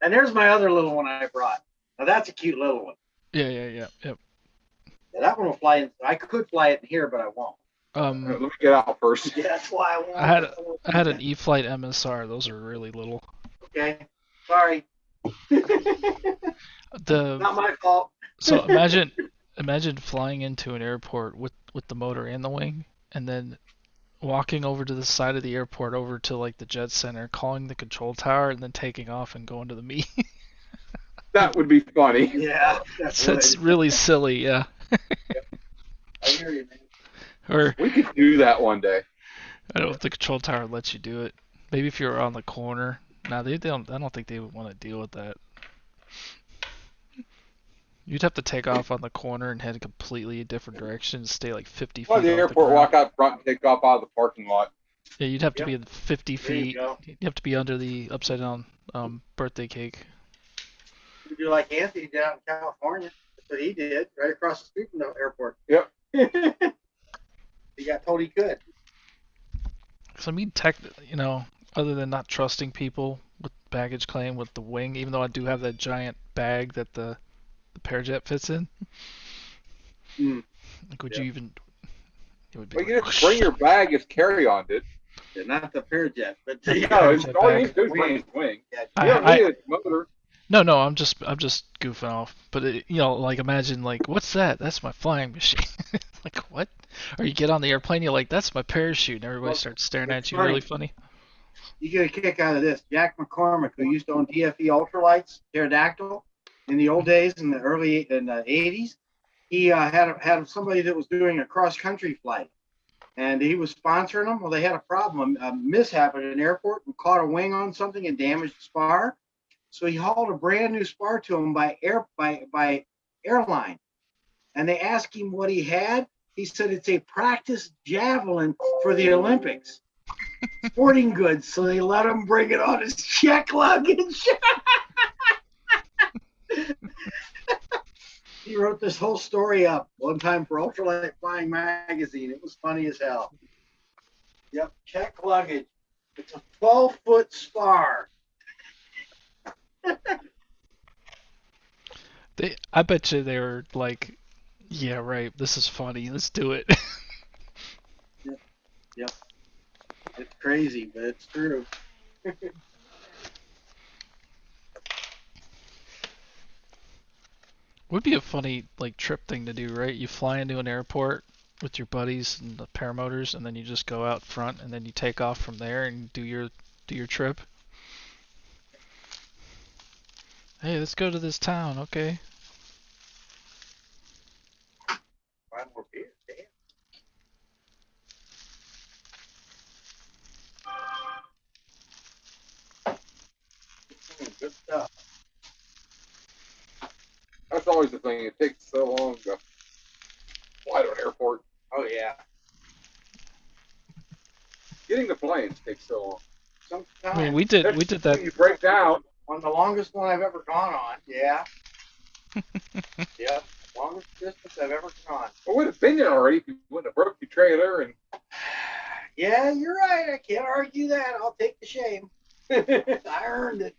And there's my other little one I brought. Now that's a cute little one. yeah. Yeah, that one will fly in. I could fly it in here, but I won't. Let me get out first. Yeah, that's why I won't. I had an E-Flight MSR. Those are really little. Okay. Sorry. The Not my fault. So imagine flying into an airport with the motor and the wing, and then walking over to the side of the airport over to like the jet center, calling the control tower, and then taking off and going to the meet. That would be funny. Yeah. That's It's really silly, yeah. I hear you, man. Or We could do that one day. I don't think the control tower lets you do it. Maybe if you're on the corner. No, they don't. I don't think they would want to deal with that. You'd have to take off on the corner and head a completely different direction and stay like 50 feet Well, off the the airport, ground. walk out front and take off out of the parking lot. Yeah, you'd have to Yep. be at 50 There you feet. go. You have to be under the upside down birthday cake. You do like Anthony did out in California. That's what he did, right across the street from the airport. Yep. He got told he could. So I mean, other than not trusting people with baggage claim with the wing, even though I do have that giant bag that the Parajet fits in. Mm. Like, would Yeah. you even? It would be. Well, like, you just bring your bag as carry-on, dude. Yeah, not the Parajet, but No, Parajet it's all you bag. need to do is bring his wing. yeah, You don't need a motor. No, I'm just goofing off. But like imagine like, what's that? That's my flying machine. Like what? Or you get on the airplane, you're like, that's my parachute, and everybody Well, starts staring it's at you, funny. really funny. you get a kick out of this. Jack McCormick, who used to own DFE Ultralights, Pterodactyl, in the old days in the 80s, he had somebody that was doing a cross country flight, and he was sponsoring them. Well, they had a problem, a mishap at an airport, and caught a wing on something and damaged the spar. So he hauled a brand new spar to him by airline, and they asked him what he had. He said it's a practice javelin for the Olympics. Sporting goods, so they let him bring it on his check luggage. He wrote this whole story up one time for Ultralight Flying Magazine. It was funny as hell. Yep, check luggage. It's a 12-foot spar. I bet you they were like, yeah, right, this is funny, let's do it. Yep. It's crazy, but it's true. Would be a funny like trip thing to do, right? You fly into an airport with your buddies and the paramotors, and then you just go out front, and then you take off from there and do your trip. Hey, let's go to this town, okay? Find more beer, damn. Good stuff. That's always the thing. It takes so long to fly to an airport. Oh yeah. Getting the planes takes so long. Sometimes I mean, we did that. You break down. on the longest one I've ever gone on. Yeah. Yep. Longest distance I've ever gone. Well, we'd have been there already if you wouldn't have broke your trailer. And Yeah, you're right. I can't argue that. I'll take the shame. I earned it.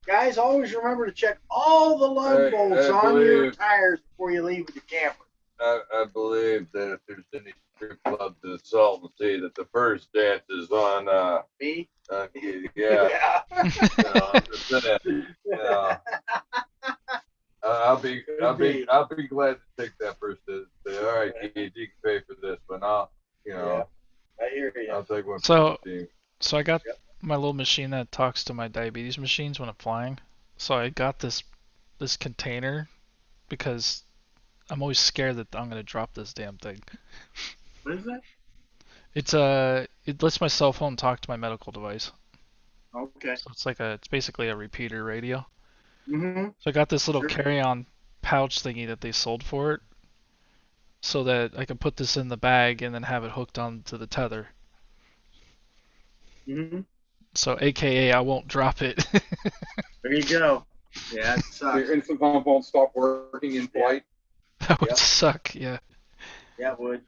Guys, always remember to check all the lug bolts I on your believe- tires before you leave with your camper. I believe that if there's any strip club to assault and see that the first dance is on, Me? yeah. I'm just saying, you know. I'll be glad to take that first to say, all right, Keith, you can pay for this, but I'll, I hear you. I'll take one. So- for the team. So I got Yep. my little machine that talks to my diabetes machines when I'm flying. So I got this container because I'm always scared that I'm gonna drop this damn thing. What is that? It lets my cell phone talk to my medical device. Okay. So it's basically a repeater radio. Mm-hmm. So I got this little Sure. carry-on pouch thingy that they sold for it, so that I can put this in the bag and then have it hooked onto the tether. Mm-hmm. So AKA I won't drop it. There you go. Yeah, it sucks. your instant phone won't stop working in flight. That would Yep. suck, yeah. Yeah, it would.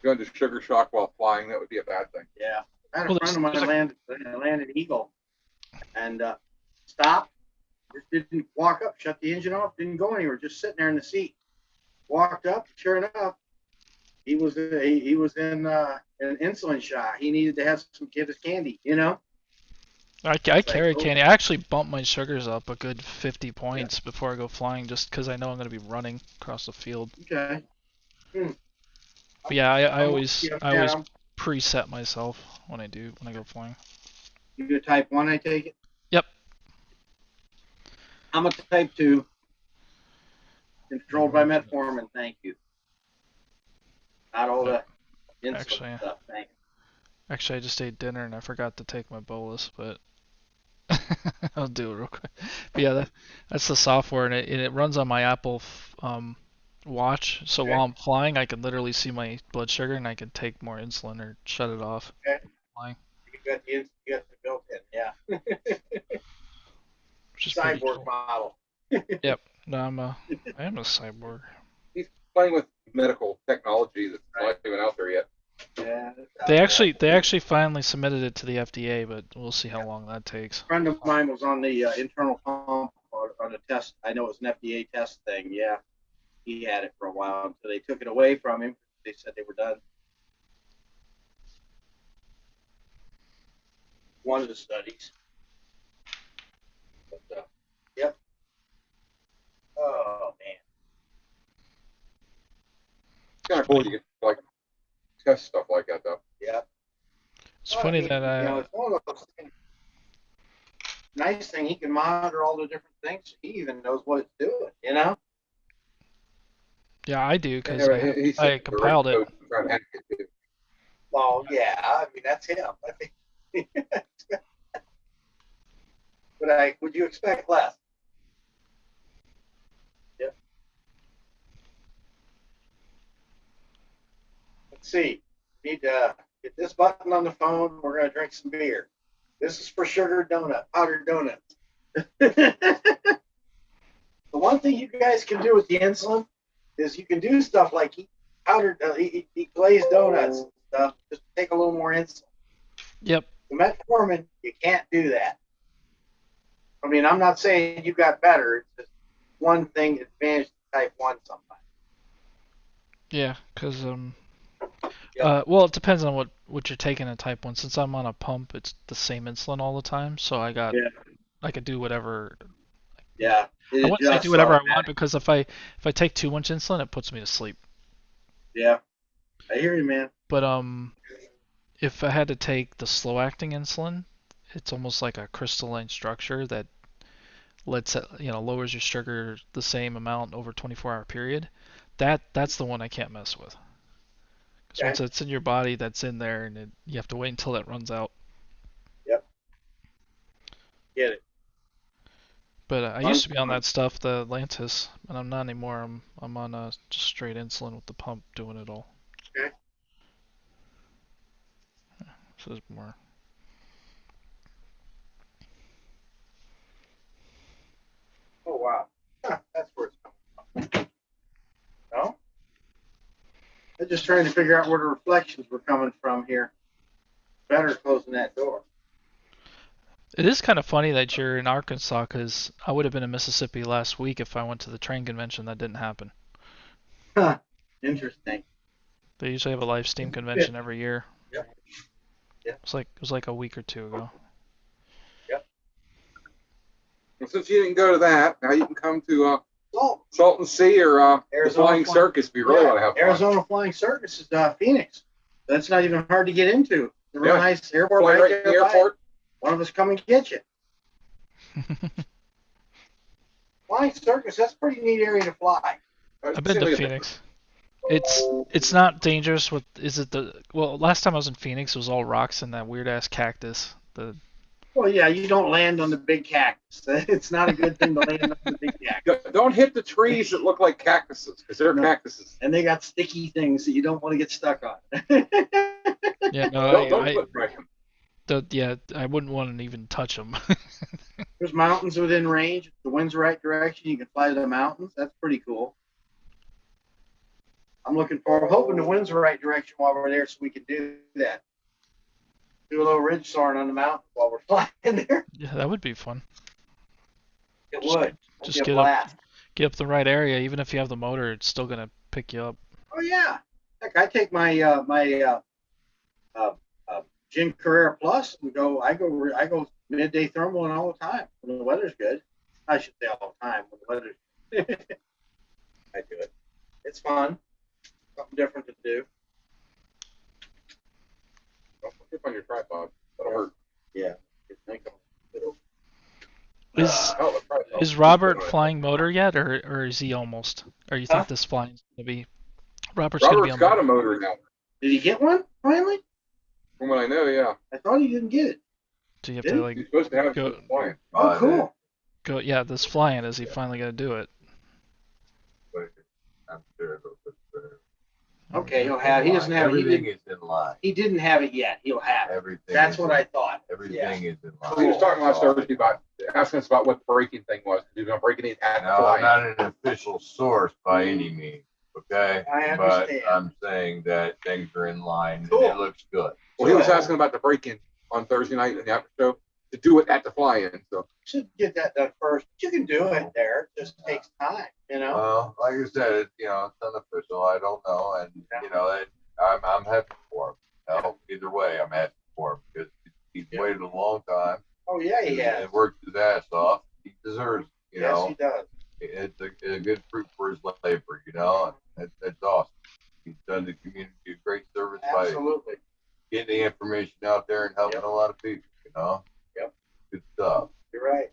Go into sugar shock while flying. That would be a bad thing. Yeah. I had Well, a friend of mine landed Eagle and stopped, just didn't walk up, shut the engine off, didn't go anywhere, just sitting there in the seat. Walked up, sure enough, he was in an insulin shot. He needed to have some kid's candy, you know? I like, carry oh. candy. I actually bump my sugars up a good 50 points before I go flying, just because I know I'm going to be running across the field. Okay. But yeah, I always Yeah, preset myself when I go flying. You do a type 1, I take it? Yep. I'm a type 2. Controlled by metformin, thank you. not all the insulin Actually, stuff. Thank you. Actually, I just ate dinner and I forgot to take my bolus, but I'll do it real quick. But yeah, that's the software, and it runs on my Apple Watch. So Okay. while I'm flying, I can literally see my blood sugar, and I can take more insulin or shut it off. Okay. Flying, You got the built-in, yeah. which is pretty Cyborg cool. model. Yep. No, I am a cyborg. He's playing with medical technology that's not even out there yet. Yeah. They actually finally submitted it to the FDA, but we'll see how long that takes. A friend of mine was on the internal pump on a test. I know it was an FDA test thing. Yeah, he had it for a while until they took it away from him. They said they were done. One of the studies. But, yep. Oh man. It's kind of cool you get like test stuff like that though. Yeah. It's funny that it's one of those things. Nice thing, he can monitor all the different things. He even knows what it's doing. You know. yeah, I do because He I said the right compiled it. code to try to hack it too. Well, yeah. I mean, that's him. I think. But would you expect less? Yep. Let's see. Need to get this button on the phone. We're gonna drink some beer. This is for powdered donuts. The one thing you guys can do with the insulin is you can do stuff like eat glazed donuts and stuff. Just take a little more insulin. Yep. The metformin, you can't do that. I mean, I'm not saying you got better. It's just one thing advantage to type 1 sometimes. Yeah, because Yep. well, it depends on what you're taking in type 1. Since I'm on a pump, it's the same insulin all the time, so I could do whatever. Yeah. I wouldn't say do whatever I want, because if I take too much insulin, it puts me to sleep. Yeah. I hear you, man. But if I had to take the slow acting insulin, it's almost like a crystalline structure that lowers your sugar the same amount over a 24-hour period. That's the one I can't mess with. Because once it's in your body, that's in there, and you have to wait until it runs out. Yep. Get it. But I used to be on that stuff, the Lantus, and I'm not anymore. I'm on just straight insulin with the pump doing it all. Okay. So there's more. Oh, wow. That's where it's coming from. No? I'm just trying to figure out where the reflections were coming from here. Better closing that door. It is kind of funny that you're in Arkansas, because I would have been in Mississippi last week if I went to the train convention. That didn't happen. Huh. Interesting. They usually have a live steam convention every year. Yep. Yep. It was like a week or two ago. Yep. And since you didn't go to that, now you can come to Oh, Salton Sea or the Arizona Flying Circus if you really want to have fun. Arizona Flying Circus is Phoenix. That's not even hard to get into. It's a real Yeah. nice airport. Fly right in the nearby. airport. One of us come and get you. Flying Circus, that's a pretty neat area to fly. I've been to Phoenix. It's not dangerous well, last time I was in Phoenix, it was all rocks and that weird ass cactus. Well, yeah, you don't land on the big cactus. It's not a good thing to land on the big cactus. Don't hit the trees that look like cactuses, because they're No. cactuses. And they got sticky things that you don't want to get stuck on. Yeah, no, Don't put pressure. I wouldn't want to even touch them. There's mountains within range. If the wind's the right direction, you can fly to the mountains. That's pretty cool. I'm hoping the wind's the right direction while we're there so we can do that. Do a little ridge soaring on the mountain while we're flying there. Yeah, that would be fun. It Just- would. Just It'd be a get up, blast. get up the right area. Even if you have the motor, it's still gonna pick you up. Oh yeah. Heck, I take my Gin Carrera Plus and I go midday thermal and all the time when the weather's good. I should say all the time when the weather's good. I do it. It's fun. Something different to do. Don't put it on your tripod. That'll hurt. Yeah. It'll- Is Robert flying motor yet, or is he almost? Or you think this flying is gonna be Robert's gonna be Robert's on got the. a motor now. Did he get one finally? From what I know, yeah. I thought he didn't get it. Do you have Did to he? like He's supposed to have go it flying. Oh, cool. go? Yeah, this flying. Is he finally gonna do it? But I'm sure it'll be better. Okay, he'll have. He doesn't have. Everything is in line. He didn't have it yet. He'll have it. Everything. That's is what in- I thought. Everything is in line. He was talking last Thursday about asking us about what the braking thing was. He was going to break it at the No, I'm fly. not an official source by any means, okay? I But understand. I'm saying that things are in line Cool. and it looks good. Well, he was asking about the break-in on Thursday night in the after show to do it at the fly-in. So Should get that done first. You can do it there. It just takes time, you know. Well, like I said, it's unofficial. I don't know, and and I'm happy for him. Either way, I'm happy for him because he's waited a long time. Oh yeah, he has. And worked his ass off. He deserves, Yes, he does. it's a good fruit for his labor, and that's awesome. He's done the community a great service by Absolutely. getting the information out there and helping a lot of people, Yep. Good stuff. You're right.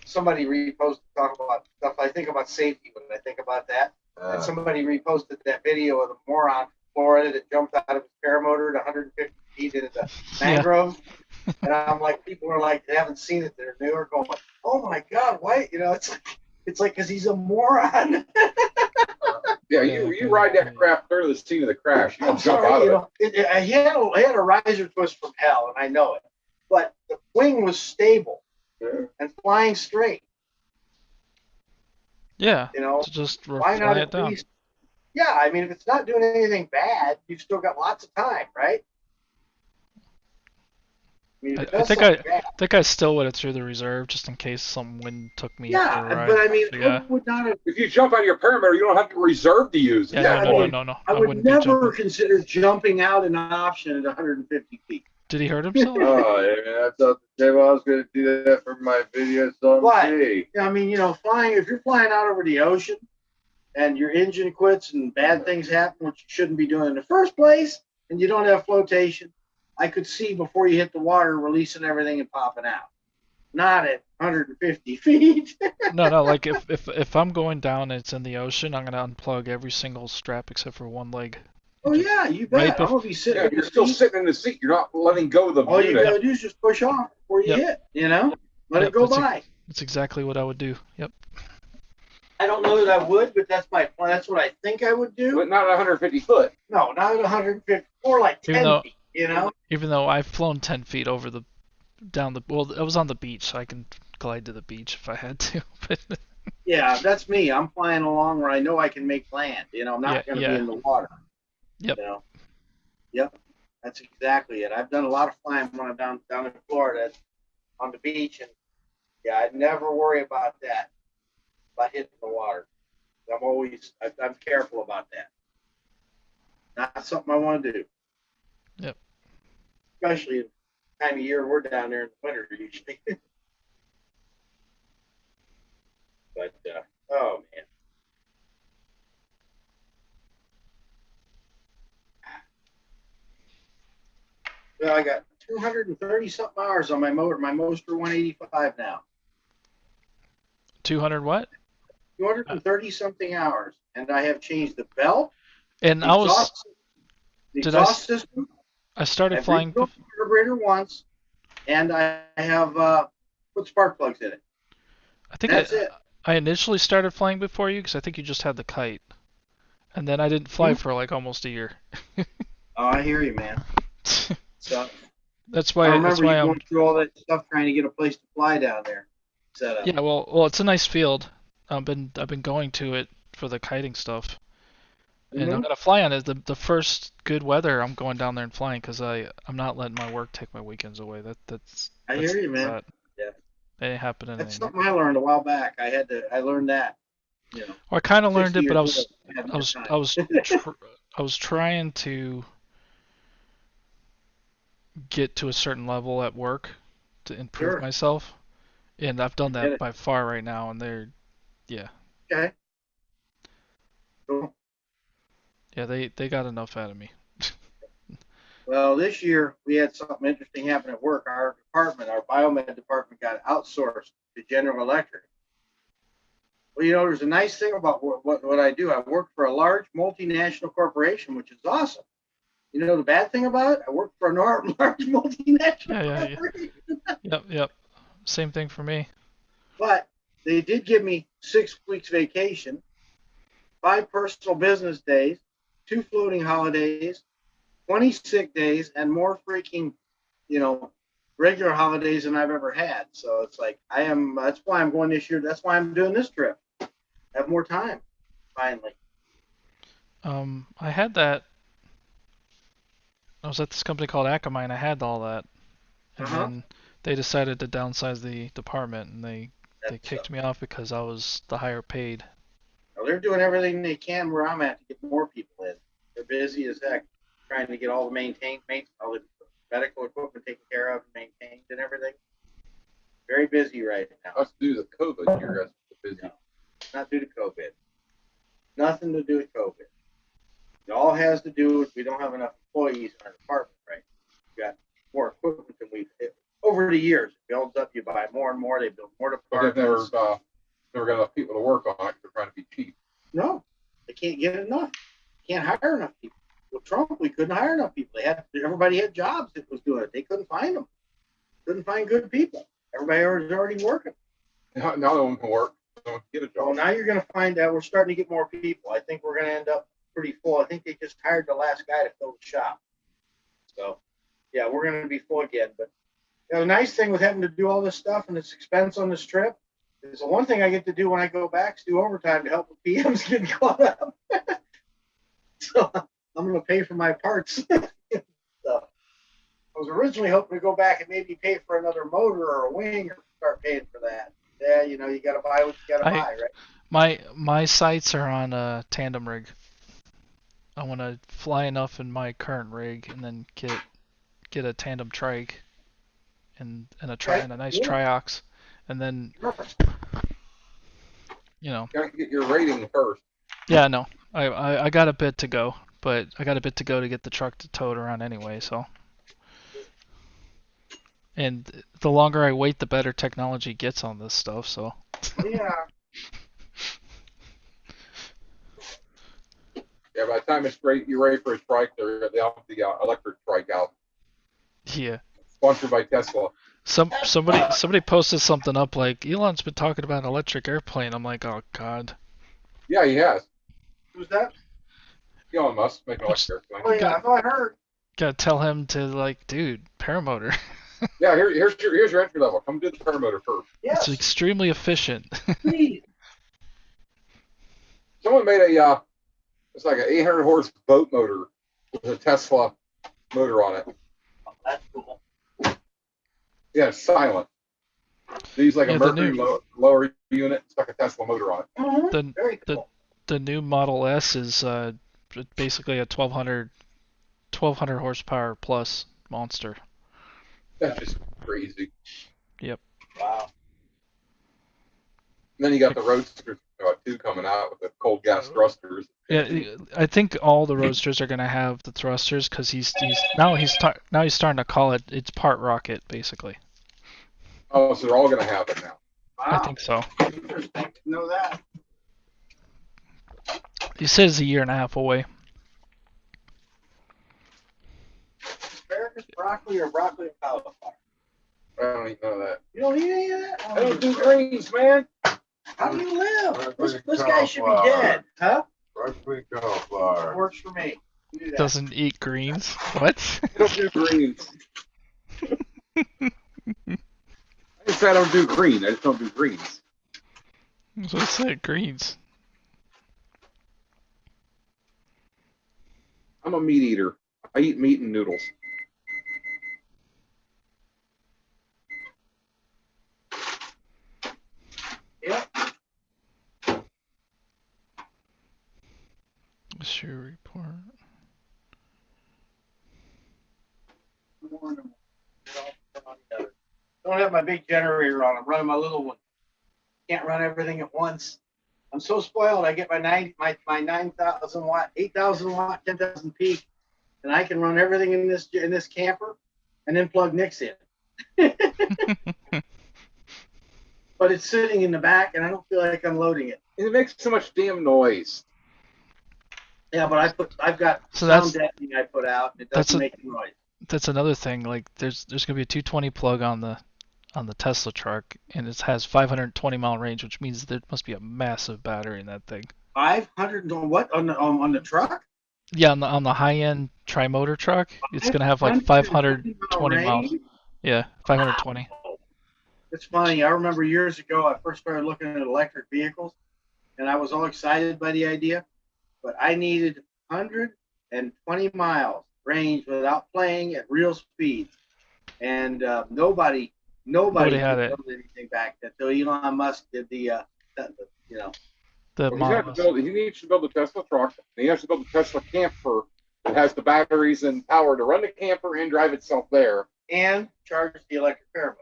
Somebody reposted talk about stuff. I think about safety when I think about that. And somebody reposted that video of the moron from Florida that jumped out of his paramotor at 150 feet into the mangrove. And I'm like, people are like, they haven't seen it. They're new, are going, oh my God, why? It's like because he's a moron. yeah, you ride that craft clear to the scene of the crash. You I'm don't jump sorry, out of it. he had a riser twist from hell, and I know it. But the wing was stable and flying straight. Yeah. You know, To just why fly not it at down. least? Yeah, I mean, if it's not doing anything bad, you've still got lots of time, right? I mean, if it I does think something bad, think I still would have threw the reserve just in case some wind took me for yeah, a ride. but I mean, Yeah. I would not have. If you jump out of your paramotor, you don't have to reserve to use it. Yeah, I no, mean, no. I would wouldn't be never jumping. consider jumping out an option at 150 feet. Did he hurt himself? Oh, yeah, I thought I was going to do that for my videos on What? TV. I mean, flying, if you're flying out over the ocean and your engine quits and bad things happen, which you shouldn't be doing in the first place, and you don't have flotation, I could see before you hit the water releasing everything and popping out. Not at 150 feet. No. Like if I'm going down and it's in the ocean, I'm gonna unplug every single strap except for one leg. Oh, yeah, you Right bet. I'm going to be sitting Yeah, in you're your still seat. sitting in the seat. You're not letting go of the All you unit. got to do is just push off before you hit, Let it go by. That's exactly what I would do. Yep. I don't know that I would, but that's my plan. That's what I think I would do. But not at 150 foot. No, not at 150, more like 10 Even though- feet, Even though I've flown 10 feet over well, it was on the beach, so I can glide to the beach if I had to. But Yeah, that's me. I'm flying along where I know I can make land. I'm not going to be in the water. Yep. Yep. That's exactly it. I've done a lot of flying when I'm down in Florida on the beach, and yeah, I never worry about that. About hitting the water. I'm careful about that. Not something I want to do. Yep. Especially in the time of year we're down there in the winter usually. But oh man. Well, I got 230 something hours on my motor. My Moster 185 now. 200 what? 230 something hours, and I have changed the belt, And the I was exhaust system. I started I've flying. rebuilt the carburetor once, and I have put spark plugs in it. I think That's it. I initially started flying before you because I think you just had the kite, and then I didn't fly Hmm. for like almost a year. Oh, I hear you, man. So That's I why. remember That's you why going I'm. through all that stuff trying to get a place to fly down there. Set up. Yeah. Well, it's a nice field. I've been going to it for the kiting stuff, and I'm Mhm. gonna fly on it. The first good weather, I'm going down there and flying because I'm not letting my work take my weekends away. That's I hear you, man. that. Yeah. It ain't happening That's anymore. something I learned a while back. I learned that. Well, I kind of learned 60 it, but I years was old, had I was more I time. was I was trying to get to a certain level at work to improve Sure. myself, and I've done Get that it. by far right now, and Okay. Cool. they got enough out of me. Well, this year we had something interesting happen at work. Our department, our biomed department, got outsourced to General Electric. Well, there's a nice thing about what I do. I work for a large multinational corporation, which is awesome. The bad thing about it, I work for a large multinational Yeah. corporation. Yep. Same thing for me. But they did give me 6 weeks vacation, 5 personal business days, 2 floating holidays, 20 sick days, and more freaking, regular holidays than I've ever had. So it's like that's why I'm going this year. That's why I'm doing this trip. Have more time, finally. I had that. I was at this company called Akamine. I had all that, and then they decided to downsize the department, and they kicked me off because I was the higher paid. Well, they're doing everything they can where I'm at to get more people in. They're busy as heck trying to get all the all the medical equipment taken care of, maintained, and everything. Very busy right now. That's due to COVID. You guys are busy. No, not due to COVID. Nothing to do with COVID. It all has to do with we don't have enough employees in our department, right? We've got more equipment than over the years. It builds up. You buy more and more. They build more But departments. they've never got enough people to work on it. They're trying to be cheap. No, they can't get enough. Can't hire enough people. With Trump, we couldn't hire enough people. Everybody had jobs that was doing it. They couldn't find them. Couldn't find good people. Everybody was already working. Now no one can work. No one can get a Well, job. now you're going to find out we're starting to get more people. I think we're going to end up pretty full. I think they just hired the last guy to fill the shop. So, yeah, we're going to be full again. But the nice thing with having to do all this stuff and this expense on this trip is the one thing I get to do when I go back is do overtime to help with PMs getting caught up. So I'm going to pay for my parts. So, I was originally hoping to go back and maybe pay for another motor or a wing or start paying for that. Yeah, you got to buy what you got to buy, right? My sights are on a tandem rig. I want to fly enough in my current rig and then get a tandem trike and a nice triox, and then Gotta get your rating first. Yeah, no, I got a bit to go, but I got a bit to go to get the truck to tow it around anyway. So, and the longer I wait, the better technology gets on this stuff. So. Yeah. Yeah, by the time you're ready for a trike, they'll have the electric trike out. Yeah. Sponsored by Tesla. Somebody posted something up like Elon's been talking about an electric airplane. I'm like, oh god. Yeah, he has. Who's that? Elon Musk making an electric airplane. Oh yeah, I thought I heard. Gotta tell him to dude, paramotor. Yeah, here's your entry level. Come do the paramotor first. Yes. It's extremely efficient. Please. Someone made it's like an 800 horse boat motor with a Tesla motor on it. Oh, that's cool. Yeah, it's silent. They use like a Yeah, the Mercury new- lower unit, stuck a Tesla motor on it. Mm-hmm. Very cool. The new Model S is basically a 1200 horsepower plus monster. That's just crazy. Yep. Wow. And then you got the Roadster 2 coming out with the cold gas thrusters. Yeah, I think all the Roadsters are gonna have the thrusters because he's starting to call it's part rocket basically. Oh, so they're all going to have it now. I think so. Interesting to know that. He says a year and a half away. Asparagus, broccoli, or broccoli and cauliflower? I don't even know that. You don't eat any of that? I don't do greens, man. How do you live? Broccoli This and guy should be cauliflower. dead. Huh? Broccoli cauliflower. Works for me. You do that. Doesn't eat greens. What? I don't do greens. I just said I don't do green. I just don't do greens. That's what I said, greens. I'm a meat eater. I eat meat and noodles. Yep. Issue report. Don't have my big generator on. I'm running my little one. Can't run everything at once. I'm so spoiled. I get my 9,000 watt, 8,000 watt, 10,000 peak, and I can run everything in this camper, and then plug Nick's in. but it's sitting in the back, and I don't feel like unloading it. And it makes so much damn noise. Yeah, but I've got So sound deadening I put out, and it that's doesn't a- make noise. That's another thing. Like there's gonna be a 220 plug on the Tesla truck, and it has 520-mile range, which means there must be a massive battery in that thing. 500 on what on the truck? Yeah, on the high end tri-motor truck, it's gonna have like 520 miles. range? Yeah, 520. Wow. It's funny. I remember years ago, I first started looking at electric vehicles, and I was all excited by the idea, but I needed 120 miles range without playing at real speeds, and nobody had could it. build anything back then. So Elon Musk did the you know. The Well, Model S. he needs to build a Tesla truck. And he has to build a Tesla camper that has the batteries and power to run the camper and drive itself there. And charge the electric car.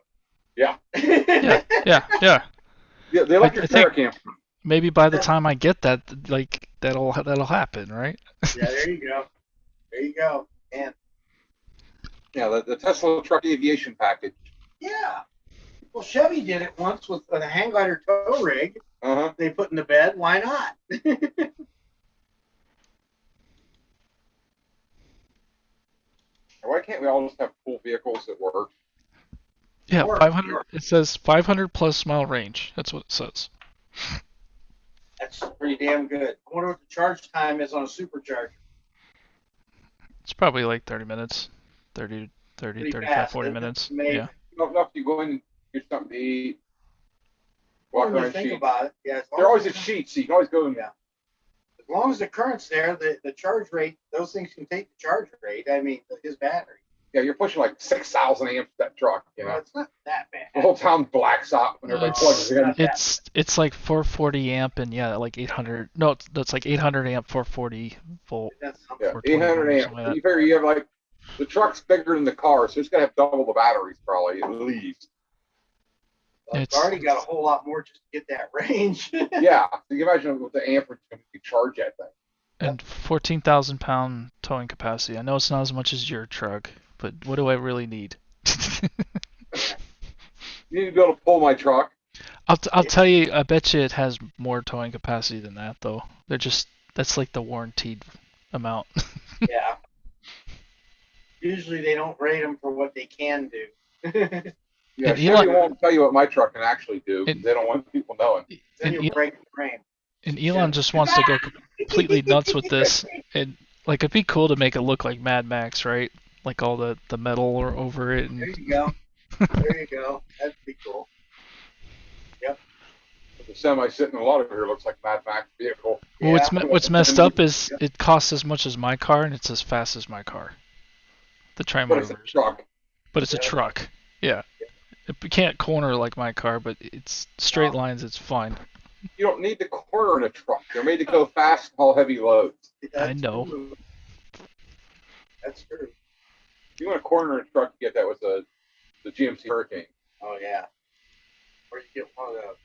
Yeah. Yeah. Yeah, the electric I think- car camper. Maybe by the time I get that, like that'll happen, right? Yeah, there you go. There you go. And Yeah, the Tesla truck aviation package. yeah. Well, Chevy did it once with a hang glider tow rig. Uh-huh. They put in the bed. Why not? Why can't we all just have cool vehicles that work? Yeah, Or- 500. It says 500 plus mile range. That's what it says. That's pretty damn good. I wonder what the charge time is on a supercharger. It's probably like 30 minutes. 30, Pretty 35, fast, 40 isn't it? minutes. Amazing. Yeah. Enough you go in and get something to eat. When Walk you around think sheets. about it, yeah. They're always at sheets, so you can always go and Yeah. As long as the current's there, the charge rate, those things can take the charge rate. I mean, his battery. yeah, you're pushing like 6,000 amps that truck, you Well, know. it's not that bad. The whole town blacks out when everybody plugs in. It's like 440 amp and yeah, like 800. No, that's like 800 amp, 440 volt. That's something. Yeah, 420 800 or amps. something like You figure you have like, the truck's bigger than the car, so it's going to have double the batteries probably, at least. It's It's- already got a whole lot more just to get that range. Yeah, so you can imagine what the amperage can charge that thing. And 14,000 pound towing capacity. I know it's not as much as your truck, but what do I really need? You need to be able to pull my truck. I'll tell you. I bet you it has more towing capacity than that, though. That's like the warranted amount. Yeah. Usually they don't rate them for what they can do. Yeah, And Chevy Elon- won't tell you what my truck can actually do because And- they don't want people knowing. Then And you'll Elon- break the frame. And Elon just wants to go completely nuts with this. And like, it'd be cool to make it look like Mad Max, right? Like all the metal or over it. There And you go. There you go. That'd be cool. The semi sitting in a lot of here looks like a Mad Max vehicle. well, Yeah. what's messed up is it costs as much as my car, and it's as fast as my car. The But tri-motor it's a version. truck. But it's a Yeah. truck. Yeah. It can't corner like my car, but it's straight lines. It's fine. You don't need the corner in a truck. They're made to go fast and haul heavy loads. I know. True. That's true. If you want a corner in a truck, you get that with the GMC Hurricane. Oh yeah. Or you get one of those.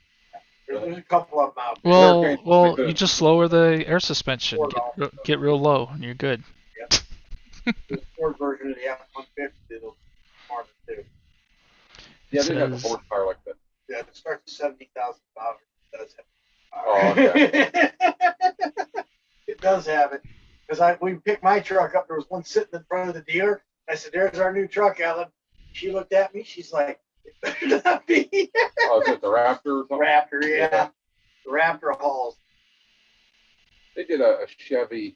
There's a couple of them out there. Well, Hurricane's well, pretty good. you just lower the air suspension, $4. get real low, and you're good. The Ford version of the F-150 that'll farm it too. Yeah, It they have a says- horsepower like that. Yeah, it starts at $70,000. It does have Oh, okay. It does have it. Because we picked my truck up. There was one sitting in front of the dealer. I said, "There's our new truck, Ellen." She looked at me. She's like, "It better not be." Oh, is it the Raptor or something? Raptor, yeah. The Raptor hauls. They did a Chevy.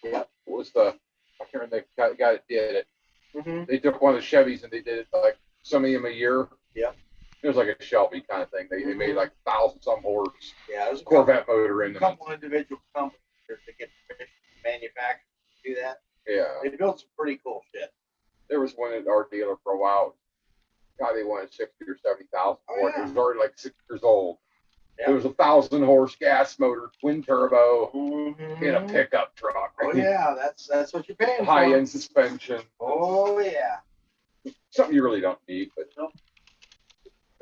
Yep. What was the? I can't remember the guy that did it. Mm-hmm. They took one of the Chevys and they did it like some of them a year. Yep. It was like a Shelby kind of thing. They made like 1,000 some horse Yeah, there's a Corvette motor in them. couple individual companies to get permission to manufacture to do that. Yeah. They built some pretty cool shit. There was one at our dealer for a while. God, they wanted 60 or 70,000 for it. yeah. It was already like 6 years old. Yeah. It was 1,000 horse gas motor, twin turbo, Mm-hmm. in a pickup truck. Oh yeah, that's what you're paying High for. end suspension. Oh yeah. Something you really don't need, but Nope.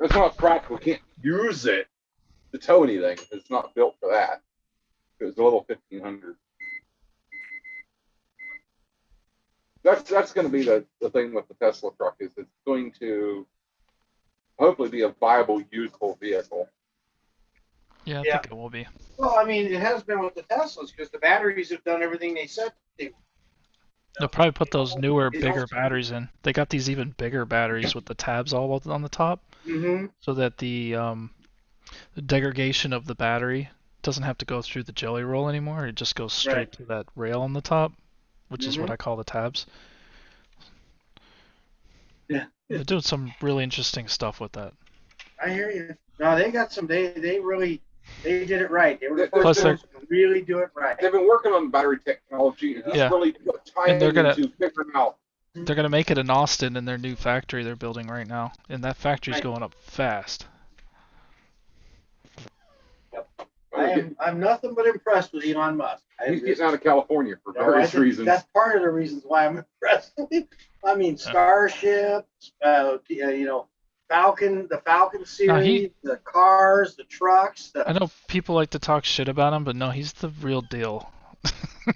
it's not practical. You can't use it to tow anything. It's not built for that. It was a little 1,500. That's going to be the thing with the Tesla truck is it's going to hopefully be a viable, useful vehicle. Yeah, I Yeah. think it will be. Well, I mean, it has been with the Teslas because the batteries have done everything they said they would. They'll probably put those newer, It bigger also- batteries in. They got these even bigger batteries with the tabs all on the top, Mm-hmm. so that the degradation of the battery doesn't have to go through the jelly roll anymore. It just goes straight Right. to that rail on the top, which is what Mhm. I call the tabs. Yeah. They're doing some really interesting stuff with that. I hear you. No, they got some. They did it right. They were the Plus first they're- ones to really do it right. They've been working on battery technology and just Yeah. really tying And they're gonna- into figuring out. They're gonna make it in Austin in their new factory they're building right now, and that factory's Right. going up fast. I'm nothing but impressed with Elon Musk. He's getting out of California for No, I various think reasons. That's part of the reasons why I'm impressed. I mean, Starships, Falcon, the Falcon series, the cars, the trucks. I know people like to talk shit about him, but no, he's the real deal.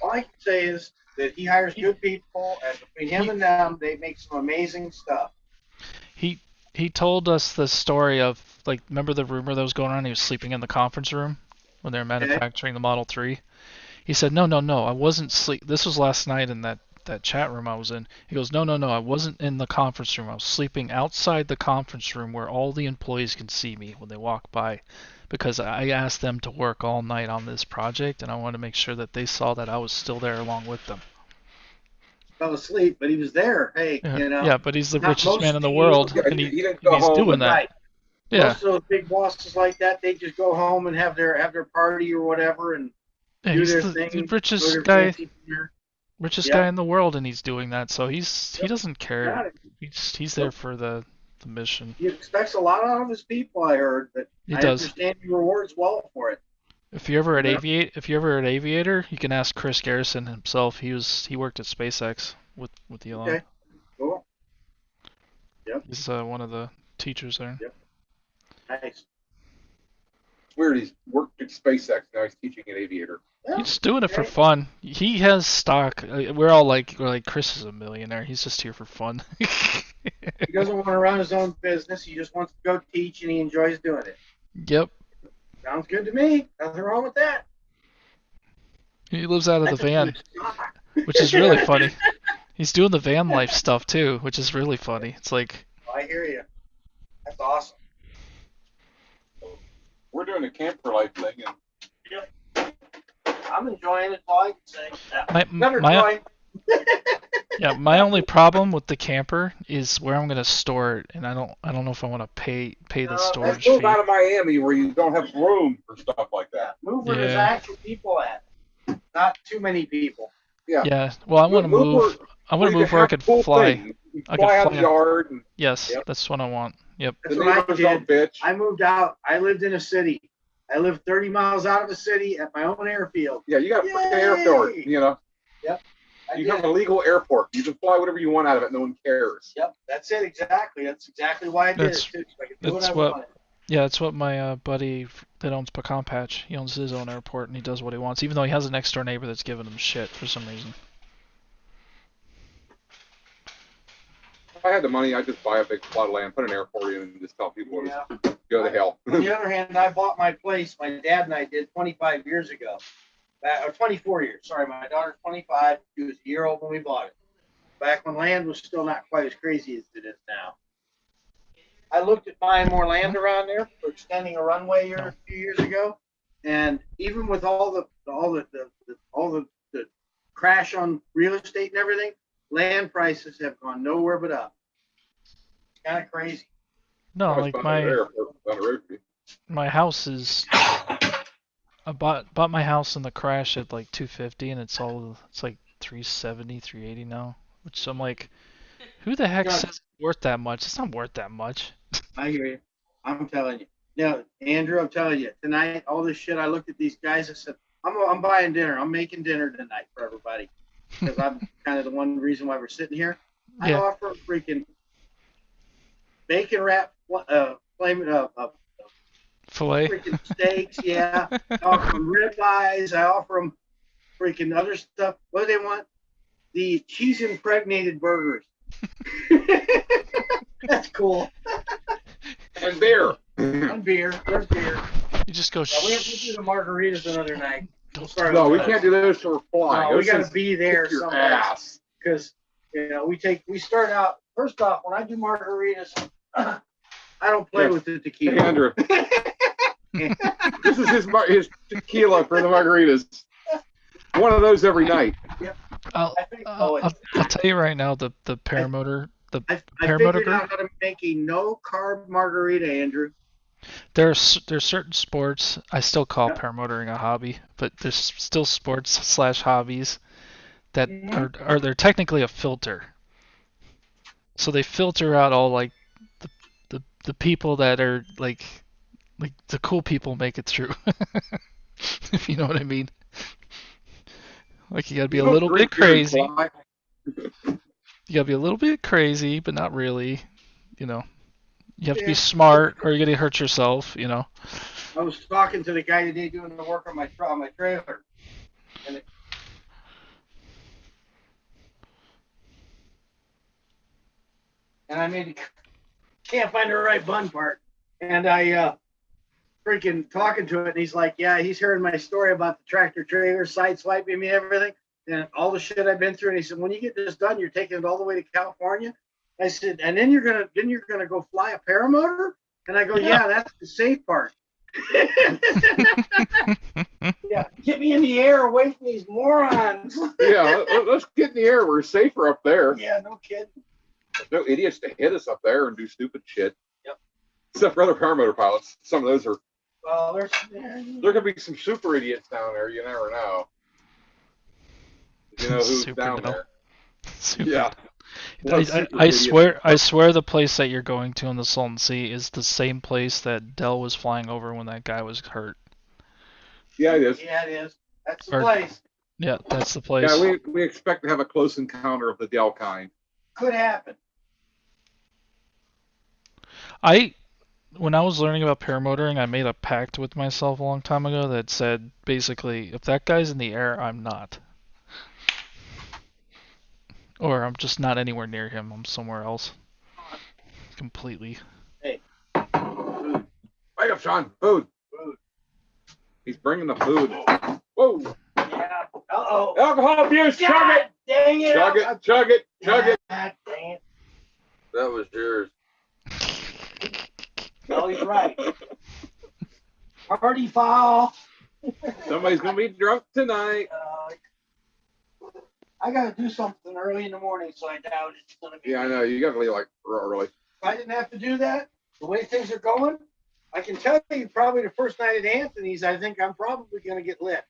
All I can say is that he hires good people, and between him and them, they make some amazing stuff. He told us the story of, like, remember the rumor that was going around? He was sleeping in the conference room when they were manufacturing the Model 3. He said, no, I wasn't sleep. This was last night in that chat room I was in. He goes, no, I wasn't in the conference room. I was sleeping outside the conference room where all the employees can see me when they walk by, because I asked them to work all night on this project, and I wanted to make sure that they saw that I was still there along with them. Fell asleep, but he was there. Hey, Yeah, but he's the not richest most man in the CEOs world, Yeah, and he didn't and go he's home doing and- that. Right. Yeah. Most of those big bosses like that, they just go home and have their party or whatever and Yeah, do he's their the thing. go to richest their guy, fancy dinner. richest Yep. guy in the world, and he's doing that. So he doesn't Got care. it. He's there for the mission. He expects a lot out of his people, I heard, but He I does. understand he rewards well for it. If you're ever at Yeah. Aviator, you can ask Chris Garrison himself. He worked at SpaceX with Elon. Okay. Cool. He's one of the teachers there. Nice. It's weird. He's worked at SpaceX. Now he's teaching at Aviator. Yeah, He's doing it for okay. fun. He has stock. We're like Chris is a millionaire. He's just here for fun. He doesn't want to run his own business. He just wants to go teach, and he enjoys doing it. Yep. Sounds good to me. Nothing wrong with that. He lives out of the That's a van, good stock. which is really funny. He's doing the van life stuff too, which is really funny. It's like, I hear you. That's awesome. We're doing a camper life thing, and I'm enjoying it. All I can say. my my only problem with the camper is where I'm gonna store it, and I don't know if I want to pay the Let's storage let's move fee. out of Miami where you don't have room for stuff like that. Move where there's Yeah. actual people at. Not too many people. Yeah. Well, I want to move. I want to move where I can fly. You I fly can out fly. the yard, and Yes, Yep. that's what I want. Yep. That's the what I neighbors did. don't bitch. I moved out. I lived in a city. I lived 30 miles out of the city at my own airfield. Yeah, you got a freaking airport. Yay! You know, I you did. have a legal airport. You can fly whatever you want out of it. No one cares. Yep, that's it exactly. That's exactly why I did That's- it too. So I could do what that's I what- wanted. Yeah, that's what my buddy that owns Pecan Patch. He owns his own airport and he does what he wants, even though he has a next door neighbor that's giving him shit for some reason. If I had the money, I'd just buy a big plot of land, put an airport in, and just tell people to Yeah. go to hell. On the other hand, I bought my place. My dad and I did 25 years ago. Or 24 years. Sorry, my daughter's 25. She was a year old when we bought it. Back when land was still not quite as crazy as it is now. I looked at buying more land around there for extending a runway here a few years ago, and even with all the crash on real estate and everything, land prices have gone nowhere but up. It's kind of crazy. No, How much like fun is my an airport down the road for you? my house is. I bought my house in the crash at like 250, and it's like 370, 380 now. Which I'm like, who the heck Yeah. says it's worth that much? It's not worth that much. I hear you. I'm telling you. Now, Andrew, I'm telling you, tonight, all this shit, I looked at these guys, I said, I'm buying dinner. I'm making dinner tonight for everybody. Because I'm kind of the one reason why we're sitting here. I Yeah. offer freaking bacon wrap, flaming Filet. freaking steaks, yeah. I offer them ribeyes. I offer them freaking other stuff. What do they want? The cheese impregnated burgers. That's cool. And beer. And beer. There's beer. You just go. We have to do the margaritas another night. Don't start No, we with can't do those till we're flying. No, we Those got to things be there kick your someplace. ass. Because we start out first off when I do margaritas, I don't play with the Hey, tequila. Andrew. This is his tequila for the margaritas. One of those every night. I'll, I think I'll tell you right now, the paramotor, I paramotor figured group. out how to make a no carb margarita, Andrew. There's certain sports I still call paramotoring a hobby, but there's still sports / hobbies that are they're technically a filter. So they filter out all like the people that are like the cool people make it through. If you know what I mean. Like you gotta be a little bit crazy. You gotta be a little bit crazy, but not really. You know. You have to be smart, or you're gonna hurt yourself. You know. I was talking to the guy today doing the work on my trailer, and I can't find the right bun part, and I freaking talking to it, and he's like, "Yeah, he's hearing my story about the tractor trailer side swiping me and everything, and all the shit I've been through." And he said, "When you get this done, you're taking it all the way to California." I said, "And then you're gonna go fly a paramotor?" And I go, "Yeah, that's the safe part." Yeah, get me in the air away from these morons. Yeah, let's get in the air. We're safer up there. Yeah, no kidding. No idiots to hit us up there and do stupid shit. Yep. Except for other paramotor pilots. Some of those are. Well, There could be some super idiots down there. You never know. You know who's Super down no. there? Super. Yeah. I swear the place that you're going to in the Salton Sea is the same place that Dell was flying over when that guy was hurt. Yeah, it is. Yeah, it is. That's the place. Yeah, that's the place. Yeah, we expect to have a close encounter of the Dell kind. Could happen. When I was learning about paramotoring, I made a pact with myself a long time ago that said basically, if that guy's in the air, I'm not. Or I'm just not anywhere near him. I'm somewhere else. Completely. Hey. Food. Wake up, Sean. Food. Food. He's bringing the food. Whoa. Yeah. Uh-oh. Alcohol abuse. Chug it. Dang it. Chug it. Chug it. Chug it. God dang it. That was yours. No, he's right. Party foul. Somebody's going to be drunk tonight. I got to do something early in the morning, so I doubt it's going to be. Yeah, I know. You got to leave like early. If I didn't have to do that, the way things are going, I can tell you probably the first night at Anthony's, I think I'm probably going to get lit.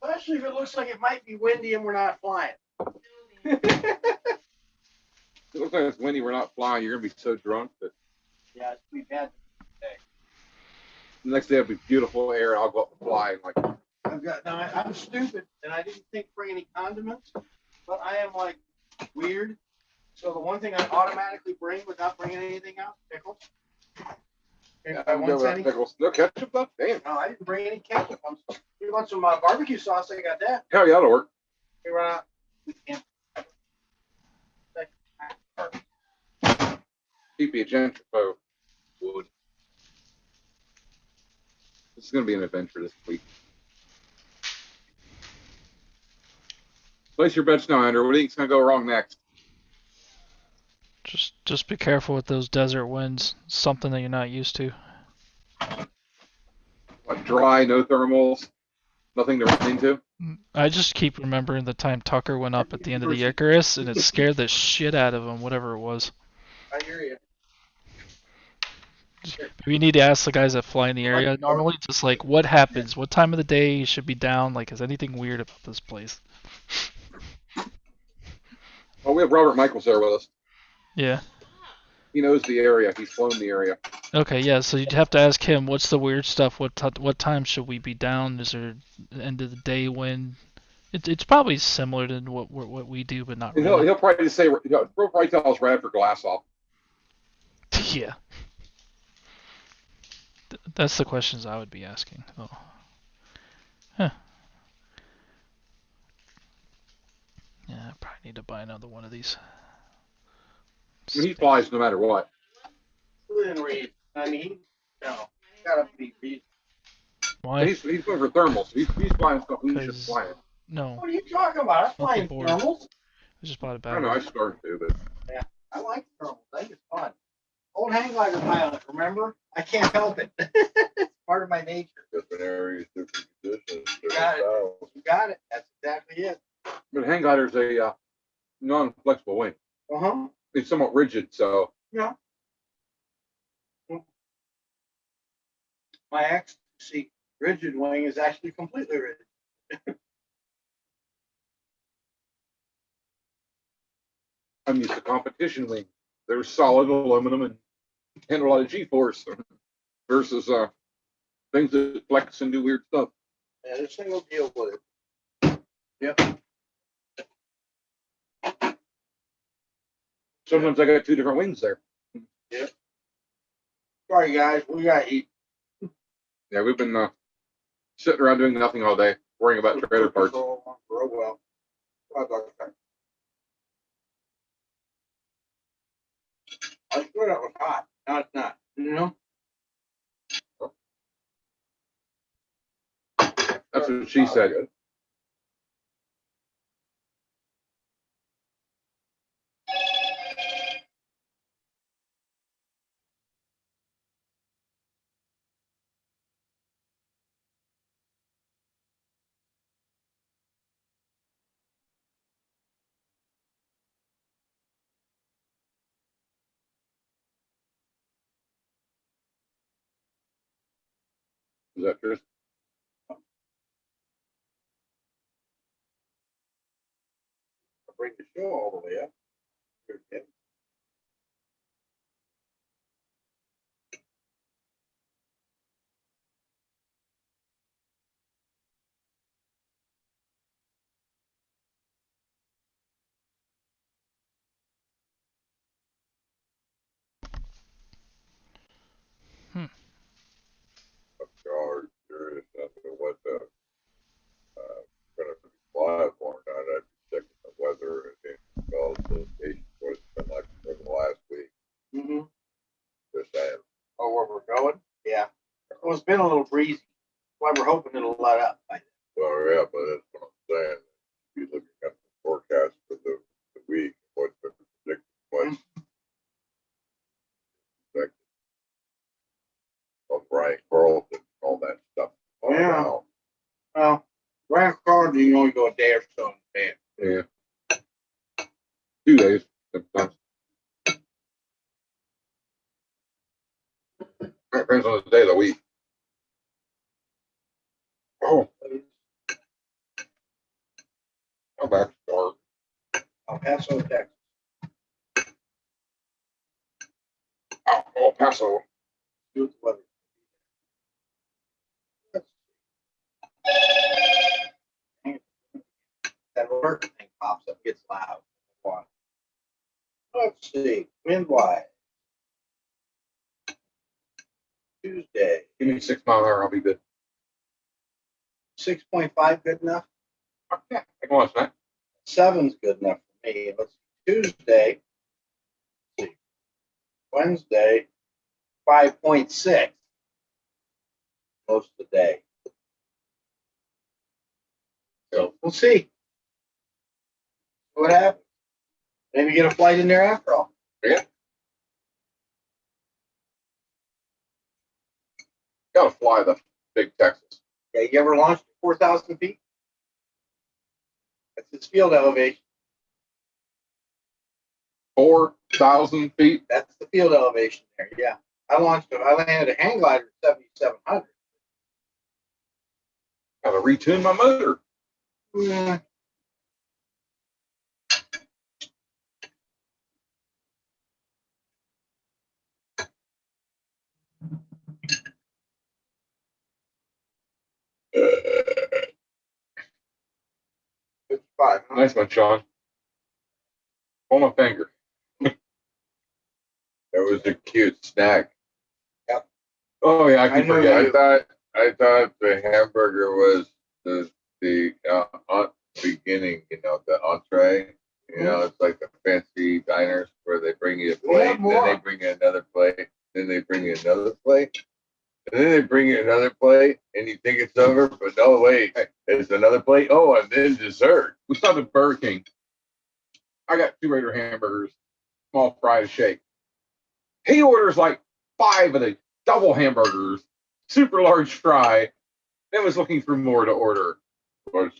Especially if it looks like it might be windy and we're not flying. It looks like it's windy. We're not flying. You're going to be so drunk that Yeah, it's going to be bad today. the next day it'll be beautiful air and I'll go up and fly. I'm stupid and I didn't think to bring any condiments, but I am like weird. So the one thing I automatically bring without bringing anything out, pickles. Yeah, If I want any, pickles. No ketchup though? Damn. no, I didn't bring any ketchup. You want some barbecue sauce? I got that. Hell yeah, that'll work. Hey, Ron, we can't. PPG wood. This is going to be an adventure this week. Place your bets now, Andrew. What do you think's going to go wrong next? Just be careful with those desert winds. Something that you're not used to. What, dry, no thermals, nothing to run into? I just keep remembering the time Tucker went up at the end of the Icarus, and it scared the shit out of him, whatever it was. I hear you. We need to ask the guys that fly in the area normally, just like, what happens? What time of the day you should be down? Like, is anything weird about this place? Well, we have Robert Michaels there with us. Yeah. He knows the area. He's flown the area. Okay, yeah, so you'd have to ask him, what's the weird stuff? What time should we be down? Is there end of the day when? It's probably similar to what we do, but not And really. he'll probably just say, he'll probably tell us right after glass off. Yeah. That's the questions I would be asking. Oh. Huh. Yeah, I probably need to buy another one of these. I mean, he flies no matter what. Within reason. I mean, gotta be reasonable. Why? He's going for thermals. He's flying stuff we should 'Cause- fly it. No, What are you talking about? I'm the flying board. thermals. I just bought a I don't know. I battery. started to, but I like thermals. I think it's fun. Old hang glider pilot, remember? I can't help it. It's part of my nature. Different areas, different conditions, You different got it. styles. You got it. That's exactly it. hang glider's a non-flexible wing. Uh-huh. It's somewhat rigid, so Yeah. My ecstasy rigid wing is actually completely rigid. I'm used to competition wing. They're solid aluminum and handle a lot of G-force versus things that flex and do weird stuff. Yeah, this thing will deal with it. Yep. Sometimes I got two different wings there. Sorry, guys. We got to eat. Yeah, we've been sitting around doing nothing all day, worrying about trailer parts. Real well. I swear that was hot. No, it's not. You know? That's what she said. Is that true? Bring the show all the way up. Okay. Y'all are curious as to what the gonna be flying for or not. I'd be checking the weather and all the location, what it's been like for the last week. Mm-hmm. Just saying. Oh, where we're going? Yeah. Well, it's been a little breezy. Why we're hoping it'll let up. Well, yeah, but that's what I'm saying. If you looking at the forecast for the week, what's been predicted, what's expected of Brian Carlton, all that stuff. Yeah. Now, Well, Grand Card, you can only go a day or so in advance. Yeah. 2 days. Sometimes. Depends on the day of the week. Oh, I'm back to start. El Paso, Texas. El Paso. See what the weather. That alert thing pops up, gets loud. Let's see. Wind wise. Tuesday. Give me 6 mile an hour. I'll be good. 6.5 good enough. Yeah, I can watch that. 7's good enough for me. Let's see. Tuesday. Let's see. Wednesday. 5.6. Most of the day. So we'll see what happens. Maybe get a flight in there after all. Gotta fly the big Texas. Yeah, you ever launched at 4,000 feet? That's its field elevation. 4,000 feet. That's the field elevation there. Yeah, I landed a hang glider at 7,700. Gotta retune my motor. Yeah. It's 5. Huh? Nice one, Sean. Hold my finger. that was a cute snack. Oh yeah, I can know forget. I thought the hamburger was the beginning, the entree. You know, it's like the fancy diners where they bring you a We have plate, and then they more. bring you another plate, then they bring you another plate, and then they bring you another plate, and you think it's over, but no, wait, it's another plate. Oh, and then dessert. We saw the Burger King. I got 2 Raider hamburgers, small fry and shake. He orders like 5 of the double hamburgers, super large fry, then was looking for more to order. And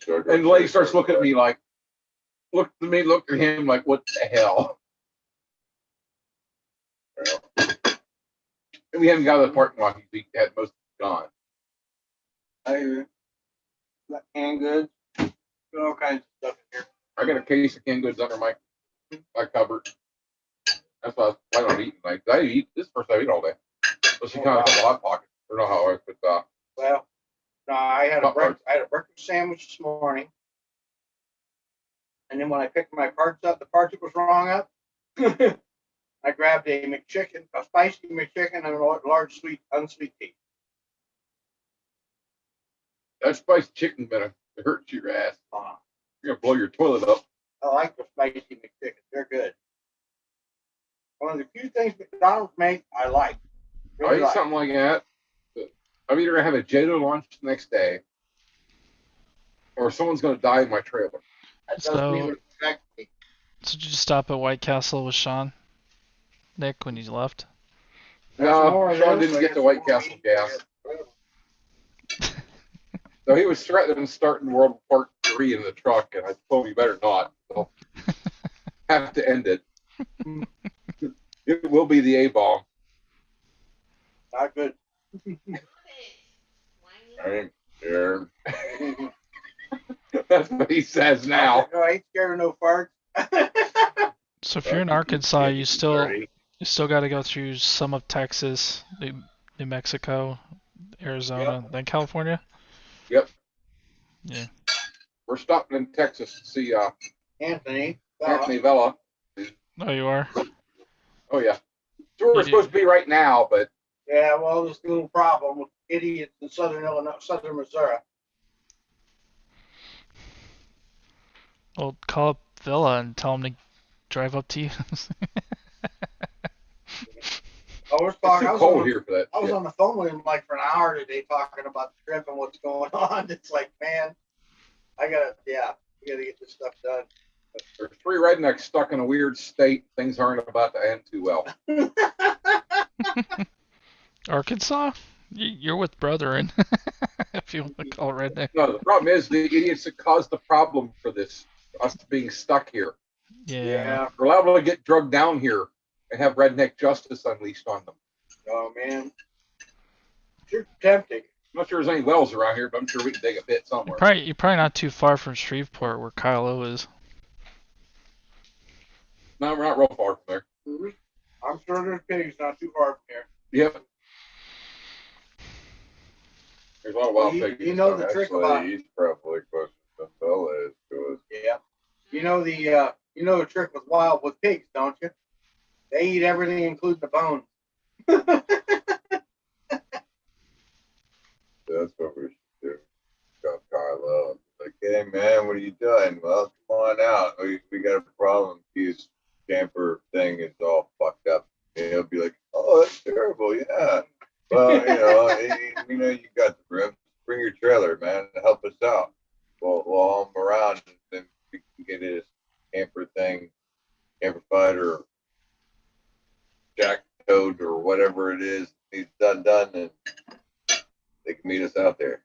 the lady starts looking at me like, looked at me, looked at him like, what the hell? And we haven't got to the parking lot. He had most of it gone. I hear you. Got canned goods. Got all kinds of stuff in here. I got a case of canned goods under my cupboard. That's why I don't eat. Like I eat this first I eat all day. So she kind of has a hot pocket. I don't know how I put Well, no, I had a Hot I had a breakfast sandwich this morning. And then when I picked my parts up, the parts that was wrong up, I grabbed a McChicken, a spicy McChicken, and a large sweet, unsweet tea. that spiced chicken better. It hurts your ass. Uh, You're gonna blow your toilet up. I like the spicy McChicken. They're good. One of the few things McDonald's make, I like. I Really eat like. something like that. But I'm either gonna have a JLo lunch the next day, or someone's gonna die in my trailer. That doesn't even affect me. So did you stop at White Castle with Sean, Nick, when you left? There's No, more of Sean those, didn't I get guess the White more Castle meat. gas. So he was threatening starting World War III in the truck, and I told him you better not. So have to end it. It will be the A-bomb. Not good. I ain't scared. That's what he says now. I ain't scared of no farts. So if you're in Arkansas, you still Dirty. got to go through some of Texas, New Mexico, Arizona, then California. Yep. Yeah. We're stopping in Texas to see Anthony. Anthony Vella. Oh, you are. Oh yeah. So we're You supposed to be right now, but Yeah, well, there's a little problem with idiots in southern Illinois, southern Missouri. Well, call up Villa and tell him to drive up to you. I was it's talking. too I was, cold on, here for that. I was shit. on the phone with him like for an hour today, talking about the trip and what's going on. It's like, man, we gotta get this stuff done. There's 3 rednecks stuck in a weird state. Things aren't about to end too well. Arkansas? You're with Brethren. If you want to call redneck. No, the problem is the idiots that caused the problem for this, us being stuck here. Yeah. We're liable to get drugged down here and have redneck justice unleashed on them. Oh man, sure tempting. I'm not sure there's any wells around here, but I'm sure we can dig a pit somewhere. You're probably not too far from Shreveport, where Kyle O is. No, we're not real far from there. Mm-hmm. I'm sure there's pigs not too far from here. Yep. There's a lot of wild You- pigs. you know the trick about- Actually, he's probably closer to Bella is to us. Yeah. You know the trick with pigs, don't you? They eat everything, including the bones. That's what we should do. Got Carlo. Like, hey man, what are you doing? Well, come on out. We got a problem. His camper thing is all fucked up. And he'll be like, oh, that's terrible. Yeah. Well, you got the room. Bring your trailer, man. Help us out. While I'm around, then we can get his camper thing, camper fighter, jack towed or whatever it is. He's done, and they can meet us out there.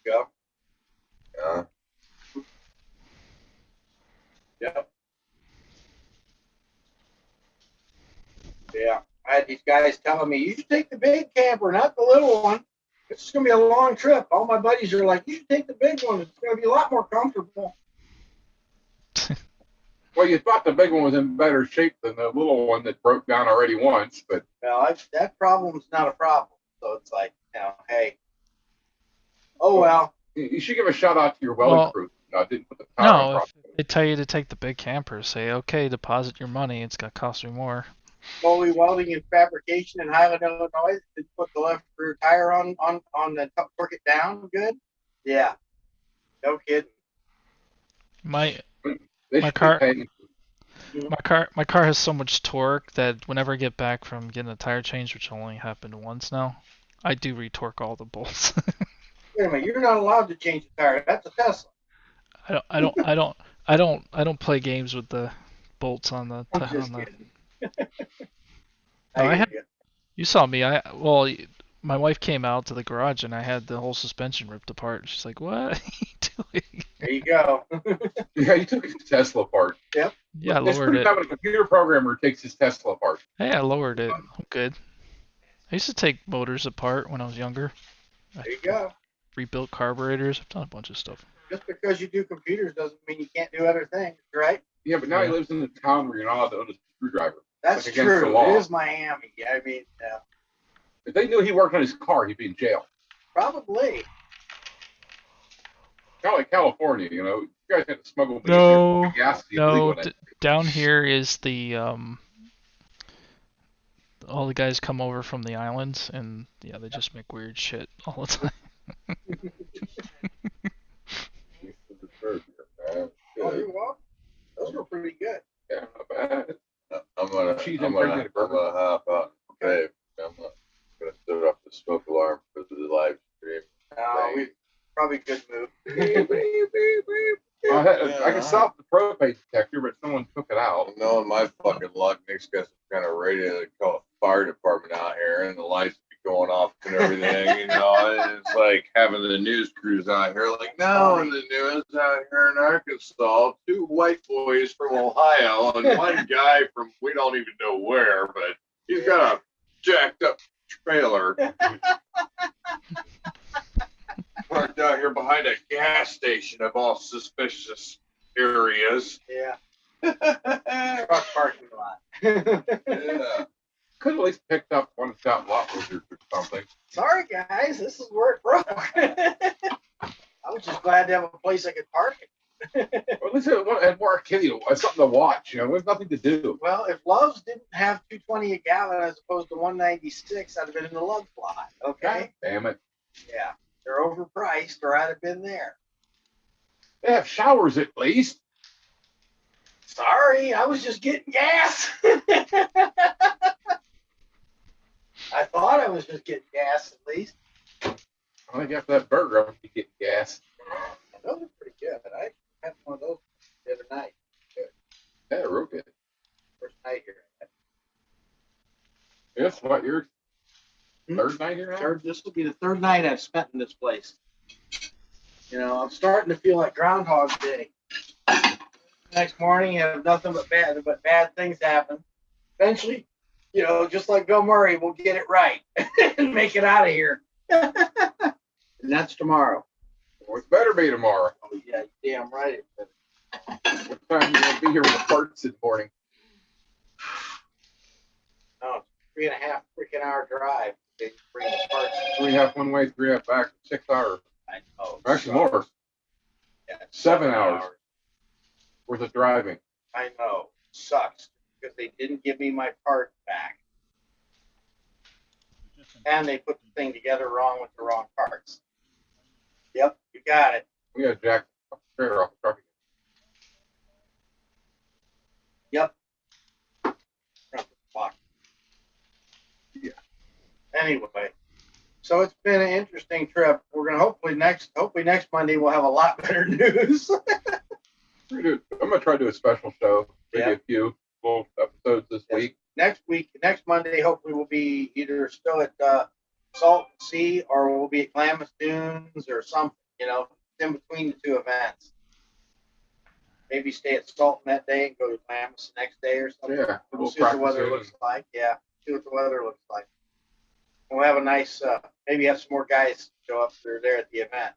Yeah. Yeah. Yep. Yeah. I had these guys telling me, you should take the big camper, not the little one. It's going to be a long trip. All my buddies are like, you should take the big one. It's going to be a lot more comfortable. Well, you thought the big one was in better shape than the little one that broke down already once, but Now, that problem's not a problem. So it's like, hey. Oh, well. you should give a shout out to your welding Well, crew. Didn't put the power on No, if properly. they tell you to take the big camper, say, okay, deposit your money. It's going to cost me more. Foley Welding and Fabrication in Highland, Illinois. They put the left rear tire on the top, torque it down good. Yeah. No kidding. My They My should car- be paying My car has so much torque that whenever I get back from getting a tire change, which only happened once now, I do retorque all the bolts. Wait a minute, you're not allowed to change the tire. That's a Tesla. I don't play games with the bolts on the I'm just on the. kidding. No, I hear had. you. You saw me. My wife came out to the garage and I had the whole suspension ripped apart. She's like, "What are you doing?" There you go. Yeah, you took his Tesla apart. Yep. Yeah, I It's lowered pretty it. bad when a computer programmer takes his Tesla apart. Hey, I lowered it. I'm good. I used to take motors apart when I was younger. I There you go. rebuilt carburetors. I've done a bunch of stuff. Just because you do computers doesn't mean you can't do other things, right? Yeah, but now he Yeah. lives in a town where you're not allowed to own a screwdriver. That's Like against the true. law. It is Miami. I mean, If they knew he worked on his car, he'd be in jail. probably. Kind of like California, you know. You guys have to smuggle beans No, here. Gas is no. illegal in it. Down here is the all the guys come over from the islands and yeah, they just make weird shit all the time. Oh, you're welcome. Those were pretty good. Yeah, not bad. I'm gonna She's hop out and Okay. pay. I'm gonna set up the smoke alarm for the live stream. We probably good move. I can stop the propane detector, but someone took it out. Knowing my fucking luck, Nick's got some kind of radio to call a fire department out here, and the lights be going off and everything, you know. And it's like having the news crews out here, like, now in the news out here in Arkansas, 2 white boys from Ohio and one guy from we don't even know where, but he's got a jacked up trailer parked out here behind a gas station of all suspicious areas. Yeah. Truck parking lot. Yeah. Could have at least picked up one that's got lot lizards or something. Sorry, guys. This is where it broke. I was just glad to have a place I could park it. Or at least it had more activity, something to watch. You know, there's nothing to do. Well, if Love's didn't have 220 a gallon as opposed to 196, I'd have been in the Love lot. Okay. Damn it. Yeah. They're overpriced, or I'd have been there. They have showers at least. Sorry, I was just getting gas. I thought I was just getting gas at least. I think after that burger, I'm going to get gas. Those are pretty good. I had one of those the other night. Yeah, real good. First night here. Yes, what, your third night here now? This will be the third night I've spent in this place. You know, I'm starting to feel like Groundhog Day. Next morning, you have nothing but bad things happen. Eventually, you know, just like Bill Murray, we'll get it right and make it out of here. And that's tomorrow. Well, it better be tomorrow. Oh, yeah, damn right. It better. What time are you going to be here with the parts in the morning? No, 3.5 freaking hour drive. They bring the parts. 3.5 one way, 3.5 back, 6 hours. I know. Actually, more. Yeah, 7 hours worth of driving. I know. Sucks because they didn't give me my part back. And they put the thing together wrong with the wrong parts. Yep, you got it. We got jacked the trailer off the truck. Yep. Fuck. Yeah. Anyway, so it's been an interesting trip. We're gonna hopefully next Monday we'll have a lot better news. I'm going to try to do a special show. Maybe a few full episodes this week. Next Monday, hopefully we'll be either still at Salt Sea or we'll be at Klamath Dunes or something, you know, in between the two events. Maybe stay at Salt that day and go to Klamath the next day or something. Yeah, We'll see what the weather looks like. Yeah, see what the weather looks like. And we'll have a nice, maybe have some more guys show up that are there at the event.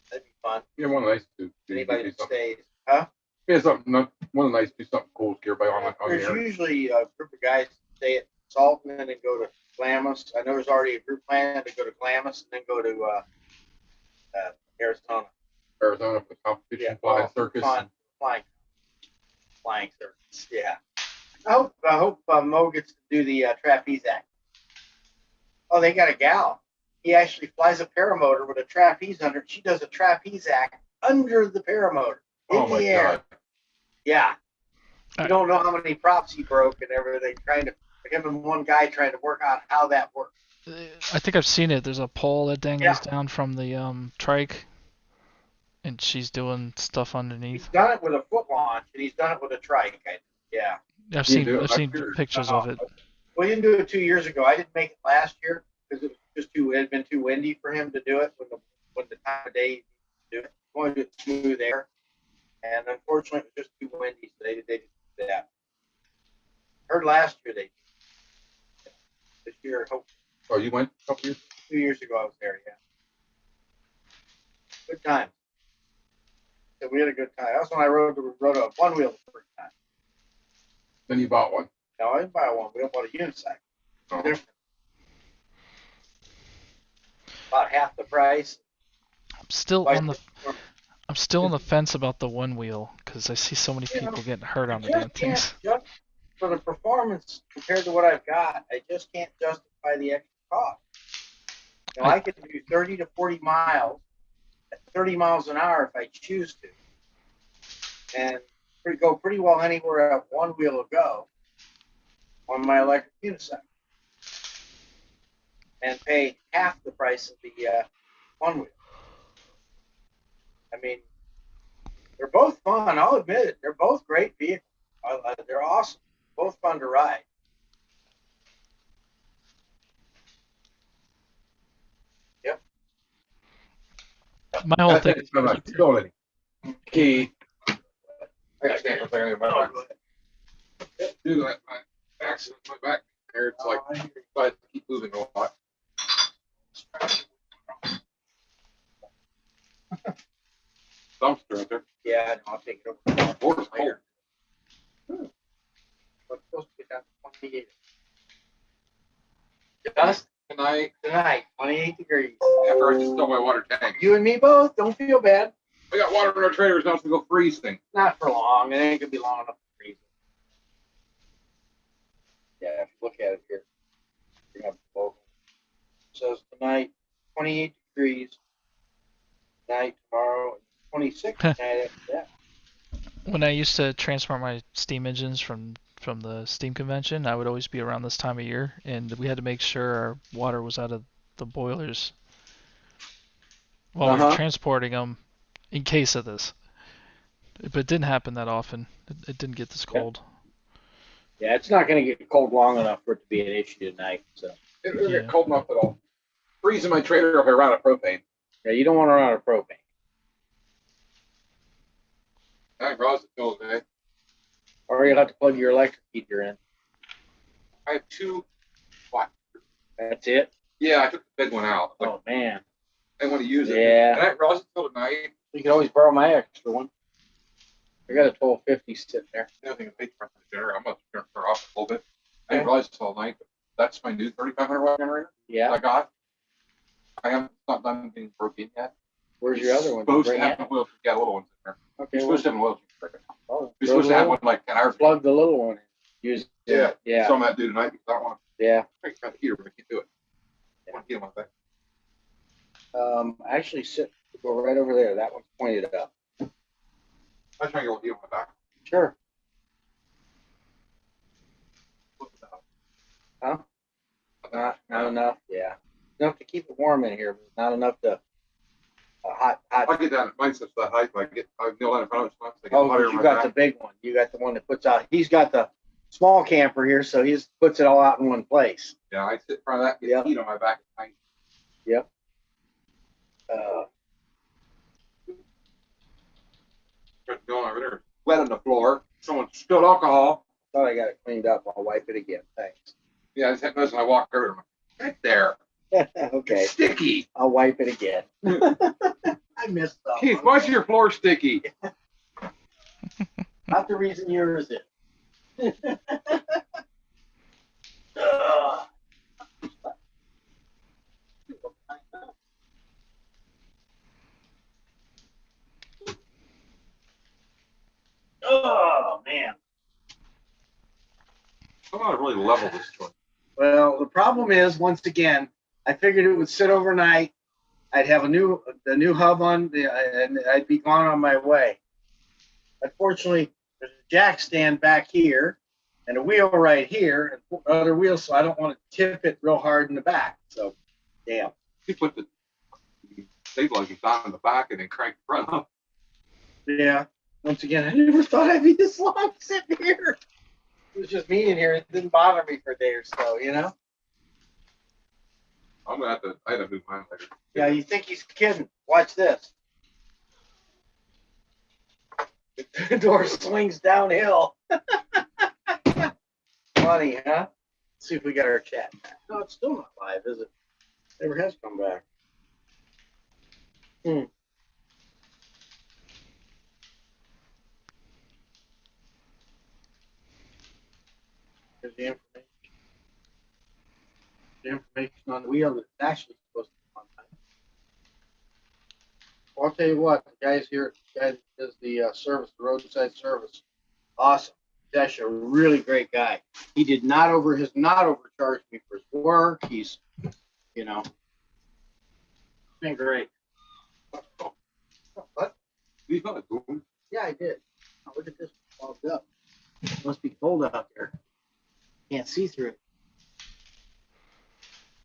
That'd be fun. Yeah, one of the nice to Anybody do that something. stays. Huh? Yeah, one of the nice to do something cool to get everybody on the There's air. usually a group of guys that stay at Salton and then go to Klamath. I know there's already a group plan to go to Klamath and then go to Arizona. Arizona for the competition flying circus. Flying circus. Yeah. I hope Mo gets to do the trapeze act. Oh, they got a gal. He actually flies a paramotor with a trapeze under it. She does a trapeze act under the paramotor in Oh my the air. God. Yeah. You don't know how many props he broke and everything. Him and one guy trying to work out how that works. I think I've seen it. There's a pole that dangles Yeah. down from the trike, and she's doing stuff He's underneath. done it with a foot launch and he's done it with a trike. Yeah. I've You do seen it. I've seen I'm sure. pictures of it. Well, he didn't do it 2 years ago. I didn't make it last year because it was just it had been too windy for him to do it when the time of day to do it. He wanted to do it smooth air, and unfortunately, it was just too windy, so they didn't do that. Heard last year they did. This year, hopefully, Oh, you went a couple years? 2 years ago I was there. Yeah, good time. So we had a good time. That's when I rode a one wheel the first time. Then you bought one. No, I didn't buy a one wheel, bought a unicycle. Oh. Different. About half the price. I'm still on the fence about the one wheel because I see so many people getting hurt on the damn things. Just for the performance compared to what I've got, I just can't justify the extra cost. You know, I could do 30 to 40 miles at 30 miles an hour if I choose to, and go pretty well anywhere at one wheel will go on my electric unicycle, and pay half the price of the one wheel. I mean, they're both fun. I'll admit it. They're both great vehicles. They're awesome. Both fun to ride. Yep. My whole thing is Key. I got stand for a second. Dude, my accident, my back there, it's like, I keep moving a lot. Dumpster right there. Yeah, no, I'll take it over. Board's cold. What's supposed to be down to 28? Just Tonight, 28 degrees. after I just filled my water tank. You and me both. Don't feel bad. We got water in our trailers now, so we go freezing. Not for long. It ain't gonna be long enough to freeze. Yeah, if you look at it here, you have both. It says tonight 28 degrees. Tonight, tomorrow, 26 tonight after that. when I used to transport my steam engines from the steam convention, I would always be around this time of year, and we had to make sure our water was out of the boilers while we were transporting them in case of this. But it didn't happen that often. It didn't get this cold. Yeah, it's not gonna get cold long enough for it to be an issue tonight. So It doesn't get cold enough at all. Freezing my trailer if I run out of propane. yeah, you don't want to run out of propane. I brought it till today. Or you'll have to plug your electric heater in. I have two. What? That's it. Yeah, I took the big one out. Like, Oh man. I want to use it. Yeah. And I brought it till tonight. You can always borrow my extra one. I got a 1250 sitting there. I think I paid for the generator. I'm gonna turn her off a little bit. I didn't realize it all night, but that's my new 3,500 watt generator Yeah. I got. I haven't not done being broken yet. Where's your other one? Supposed to Bring have it. an oil. Yeah, little ones in there. Okay. You're supposed to have an oil change. Oh, You're supposed to have one like 10 hours. Plug the little one in. Use it. Yeah. Yeah. So I'm gonna do tonight because I don't want Yeah. to try the heater, but I can't do it. I want to heat on my back. Actually, go right over there. That one's pointed up. I'm trying to get a heat on my back. Sure. Huh? Not enough. Yeah. Enough to keep it warm in here, but not enough to hot. I get down. Mine's such that height. I kneel down in front of it. So I get Oh, hotter 'cause in you my got back. the big one. You got the one that puts out. He's got the small camper here, so he just puts it all out in one place. Yeah, I sit in front of that, get Yeah. heat on my back at night. Yep. Going over there, wet on the floor. Someone spilled alcohol. Thought I got it cleaned up. I'll wipe it again. Thanks. Yeah, I just had this and I walk over. I'm like, right there. Okay. Sticky. I'll wipe it again. I missed that. Keith, why's your floor sticky? Not the reason yours is. Ugh. Oh man. I want to really level this joint. Well, the problem is, once again, I figured it would sit overnight. I'd have the new hub on, and I'd be gone on my way. Unfortunately, There's a jack stand back here and a wheel right here and other wheels, so I don't want to tip it real hard in the back. So, damn. You put the stabilizers down in the back and then crank the front up. Yeah. Once again, I never thought I'd be this long sitting here. It was just me in here. It didn't bother me for a day or so, you know? I'm gonna have to. I had to move mine later. Yeah, you think he's kidding. Watch this. The door swings downhill. Funny, huh? Let's see if we got our chat back. No, it's still not live, is it? Never has come back. Here's the information. The information on the wheel that's actually supposed to be on time. Well, I'll tell you what, the guys here, the guy that does the service, the roadside service, awesome. Dash, a really great guy. He did not overcharge me for his work. He's, you know, been great. What? You got it, dude. Yeah, I did. Oh, look at this, fogged up. It must be cold out there. Can't see through it.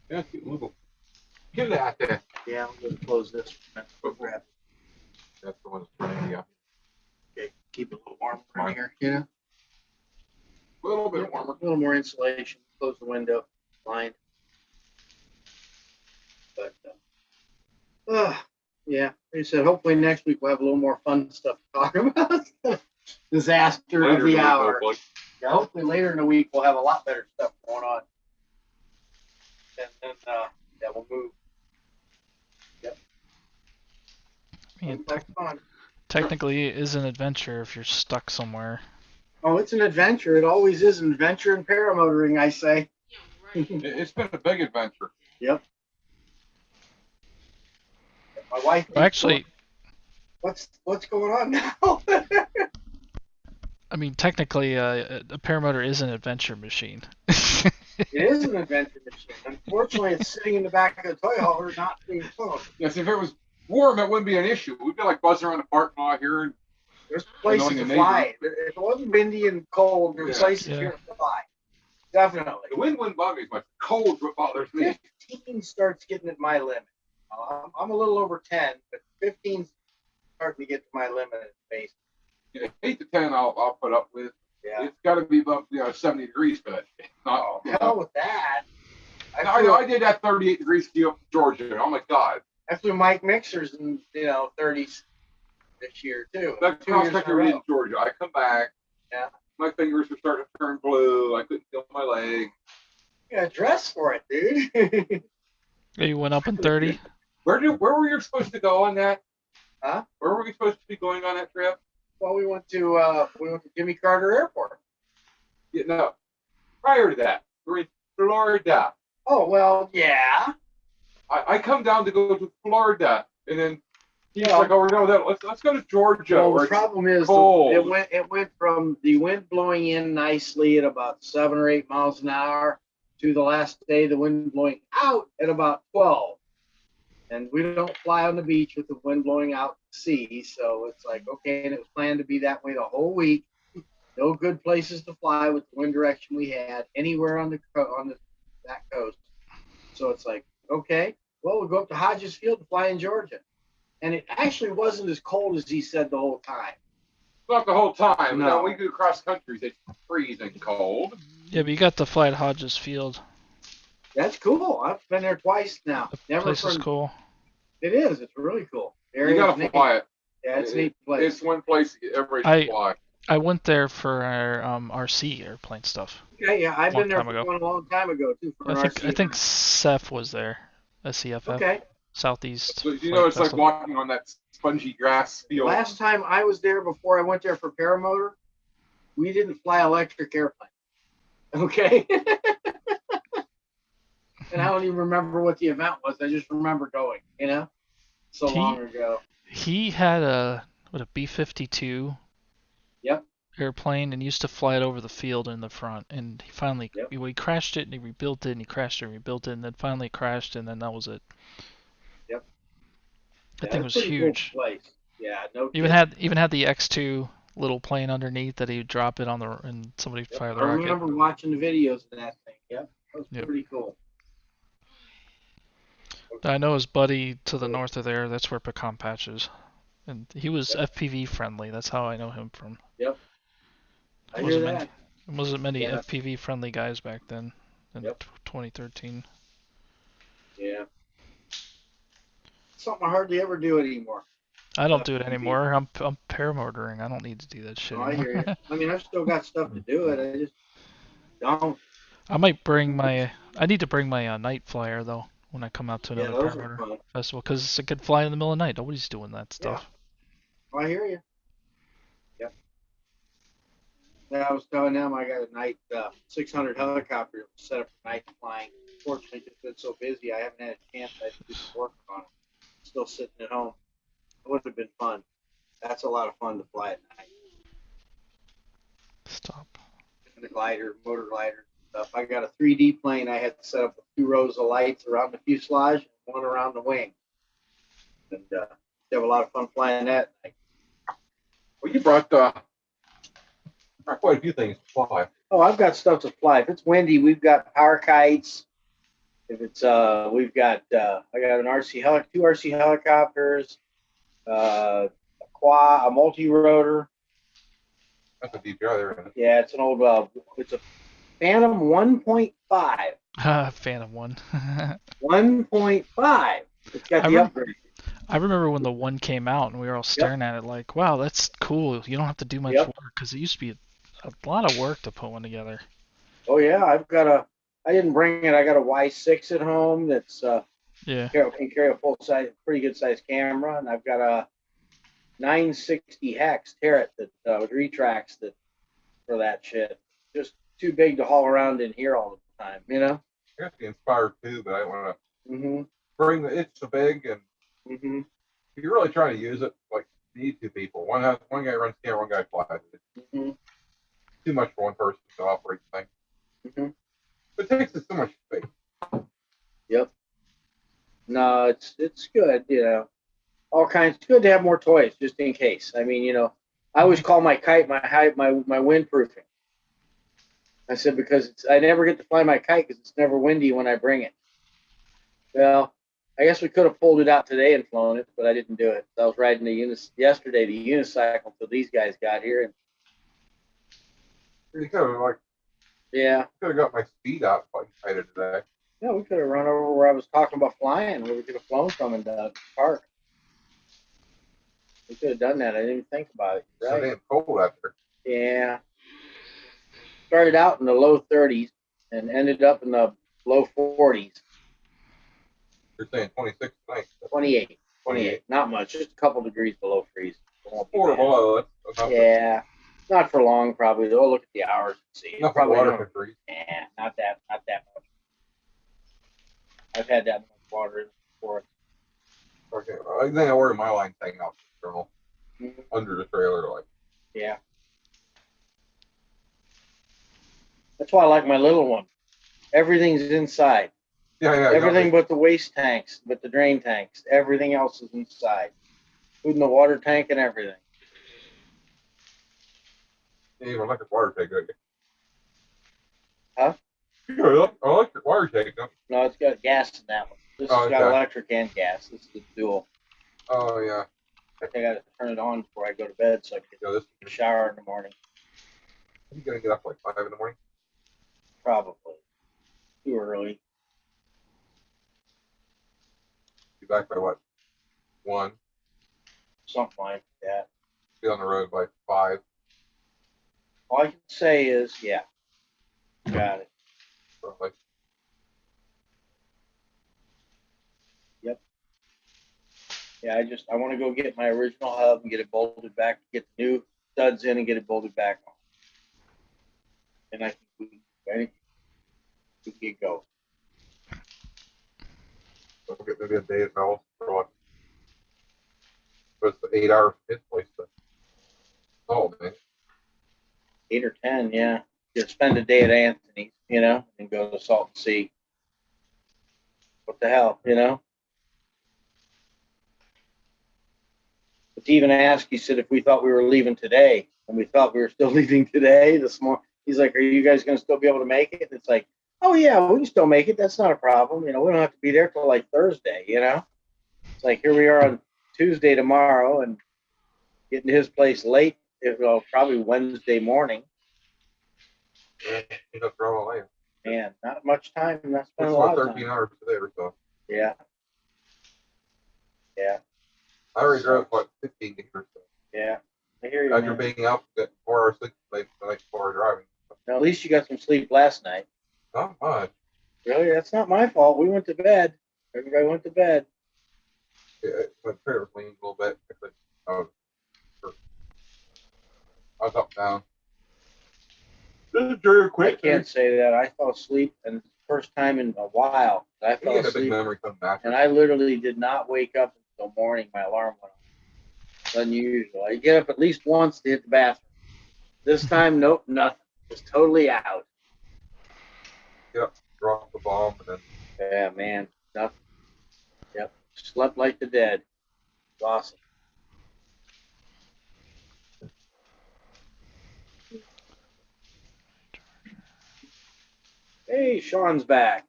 Yeah, keep moving. Get it out there. Yeah, I'm gonna close this. Grab. That's the one that's turning me up. Okay, keep it a little warm right here. You know, A little bit warmer. a little more insulation. Close the window. Blind. But yeah, like I said, hopefully next week we'll have a little more fun stuff to talk about. Disaster Later of the in hour. hopefully. Yeah, hopefully later in the week we'll have a lot better stuff going on. And then yeah, we'll move. Yep. I mean, That's fun. technically, it is an adventure if you're stuck somewhere. Oh, it's an adventure. It always is an adventure in paramotoring, I say. It's been a big adventure. Yep. My wife. Well, actually, What's going on now? I mean, technically, a paramotor is an adventure machine. It is an adventure machine. Unfortunately, it's sitting in the back of the toy hauler, not being towed. Yes, if it was warm, it wouldn't be an issue. We'd be like buzzing around the parking lot here. And There's places Annoying to the fly. If it wasn't windy and cold, there's Yeah. places here to fly. Definitely. the wind wouldn't bother me as much. Cold what bothers me. 15 starts getting at my limit. I'm a little over 10, but 15's starting to get to my limit at base. Yeah, 8 to 10, I'll put up with. Yeah. It's got to be above 70 degrees, but not. Oh, hell with that. I did that 38 degrees ski up to Georgia. Oh my God. I flew Mike Mixers in 30s this year too. That 2 years cross in a country in row. Georgia. I come back. Yeah. My fingers were starting to turn blue. I couldn't feel my leg. You gotta dress for it, dude. You went up in 30? Where were you supposed to go on that? Huh? Where were we supposed to be going on that trip? Well, we went to Jimmy Carter Airport. Yeah, no. Prior to that, we were in Florida. Oh well, yeah. I come down to go to Florida, and then he's Yeah. like, "Oh, no, let's go to Georgia." Well, where the it's problem is cold. it went from the wind blowing in nicely at about 7 or 8 miles an hour to the last day the wind blowing out at about 12. And we don't fly on the beach with the wind blowing out to sea, so it's like okay, and it was planned to be that way the whole week. No good places to fly with the wind direction we had anywhere on that coast. So it's like okay, well we'll go up to Hodges Field to fly in Georgia. And it actually wasn't as cold as he said the whole time. Not the whole time. No. No, we do cross country. It's freezing cold. Yeah, but you got to fly at Hodges Field. That's cool. I've been there twice now. The Never place is from, cool. It is. It's really cool. You gotta fly it. Yeah, it's a neat place. It's one place everybody should fly. I went there for our RC airplane stuff. Okay, yeah, I've long been there time for ago. one a long time ago too. For an RC. I think Seth was there. SCFF. Okay. Southeast. So, you Flight know, it's like Festival. walking on that spongy grass field. Last time I was there before I went there for paramotor, we didn't fly electric airplane. Okay. And I don't even remember what the event was. I just remember going. So long ago. He had a B-52 Yep. airplane and used to fly it over the field in the front. And he finally Yep. he crashed it and he rebuilt it and he crashed it and rebuilt it and then finally crashed and then that was it. Yep. That Yeah, thing was it's a pretty huge. Cool place. Yeah. No. Even kidding. had the X2 little plane underneath that he'd drop it on the and somebody fire the I rocket. remember watching the videos of that thing. Yep, that was Yep. pretty cool. I know his buddy to the north of there. That's where Pecan Patch is, and he was FPV friendly. That's how I know him from. Yep. I hear Wasn't that. many, wasn't many Yeah. FPV friendly guys back then in Yep. 2013. Yeah. Something I hardly ever do anymore. I don't do it FPV. anymore. I'm paramotoring. I don't need to do that shit Oh, I hear anymore. you. I mean, I've still got stuff to do it. I just don't. I might bring my. I need to bring my night flyer though when I come out to Yeah, another those are paramotor fun. festival because it could fly in the middle of the night. Nobody's doing that stuff. Oh, I hear you. Yep. Yeah, I was telling them I got a night 600 helicopter set up for night flying. Fortunately, it's been so busy, I haven't had a chance to do some work on it. Still sitting at home. It would have been fun. That's a lot of fun to fly at night. Stop. The glider, motor glider stuff. I got a 3D plane. I had set up with 2 rows of lights around the fuselage and 1 around the wing. And you have a lot of fun flying that night. Well, you brought quite a few things to fly. Oh, I've got stuff to fly. If it's windy, we've got power kites. If it's we've got I got an RC 2 RC helicopters, a multi-rotor. That's a DPI there, isn't it? Yeah, it's an old it's a Phantom 1.5. Phantom 1. 1.5. It's got the upgrade. I remember when the 1 came out and we were all staring at it like, wow, that's cool. You don't have to do much work because it used to be a lot of work to put one together. Oh yeah, I didn't bring it. I got a Y6 at home that's can carry a full size, pretty good size camera, and I've got a 960 hex Terret that with retracts that for that shit. Just too big to haul around in here all the time, you know. I got the Inspire too, but I want to Mm-hmm. bring the. It's so big, and Mm-hmm. if you're really trying to use it, like you need 2 people. One guy runs camera, one guy flies. It's Mm-hmm. too much for one person to operate the thing. Mm-hmm. It takes us so much space. Yep. No, it's good, you know. All kinds. It's good to have more toys just in case. I mean, you know, I always call my kite my windproofing. I said because I never get to fly my kite because it's never windy when I bring it. Well, I guess we could have pulled it out today and flown it, but I didn't do it. I was riding yesterday the unicycle until these guys got here, and You could have got my speed out if I kited today. yeah, we could have run over where I was talking about flying, where we could have flown from in the park. We could have done that. I didn't even think about it. So Right? damn cold out there. Yeah. Started out in the low 30s and ended up in the low 40s. You're saying 26 tonight. 28. Not much, just a couple degrees below freeze. It won't be Or bad. below. That's enough. Yeah. Not for long, probably. Though. Look at the hours and see. Enough Probably water not. can freeze. Not that much. I've had that much water before. Okay. I think I ordered my line hanging out the thermal Mhm. under the trailer, like. Yeah. That's why I like my little one. Everything's inside. Yeah. Everything but the waste tanks, but the drain tanks. Everything else is inside. Including the water tank and everything. Even electric water tank, don't you? Huh? You got electric water tank, don't you? No, it's got gas in that one. This Oh, has got okay. electric and gas. This is the dual. Oh yeah. I think I got to turn it on before I go to bed so I can This get a shower in the morning. you gonna get up like 5 in the morning? Probably. Too early. Be back by what? 1. Something like that. Be on the road by 5. All I can say is, yeah. Got it. Probably. Yeah, I want to go get my original hub and get it bolted back, get the new studs in and get it bolted back on. And we can get going. So we'll get maybe a day at Mel's for what? But it's the 8-hour hit place. Oh man. 8 or 10, yeah. Just spend a day at Anthony's, you know, and go to Salt and Sea. What the hell, you know? Steven asked, he said if we thought we were leaving today, and we thought we were still leaving today this morning. He's like, are you guys going to still be able to make it? And it's like, oh yeah, we can still make it. That's not a problem. You know, we don't have to be there till like Thursday, you know? It's like, here we are on Tuesday tomorrow and getting to his place late, well, probably Wednesday morning. Yeah, end up throwing away. Man, not much time. Not It's spending a lot about of 13 time. hours today or so. Yeah. Yeah. I already drove what 15 days or so. Yeah. I hear you, After man. being out, get 4 hours sleep the night before driving. Now, at least you got some sleep last night. Not much. Really? That's not my fault. We went to bed. Everybody went to bed. Yeah, my prayer was leaning a little bit. I was up down. This is very I quick. can't say that. I fell asleep, and it's the first time in a while I You fell get a big asleep, memory coming back. and I literally did not wake up until morning. My alarm went off. It's unusual. I get up at least once to hit the bathroom. This time, nope, nothing. Just totally out. Drop the bomb and then Yeah, man, nothing. Yep, slept like the dead. Awesome. Hey, Sean's back.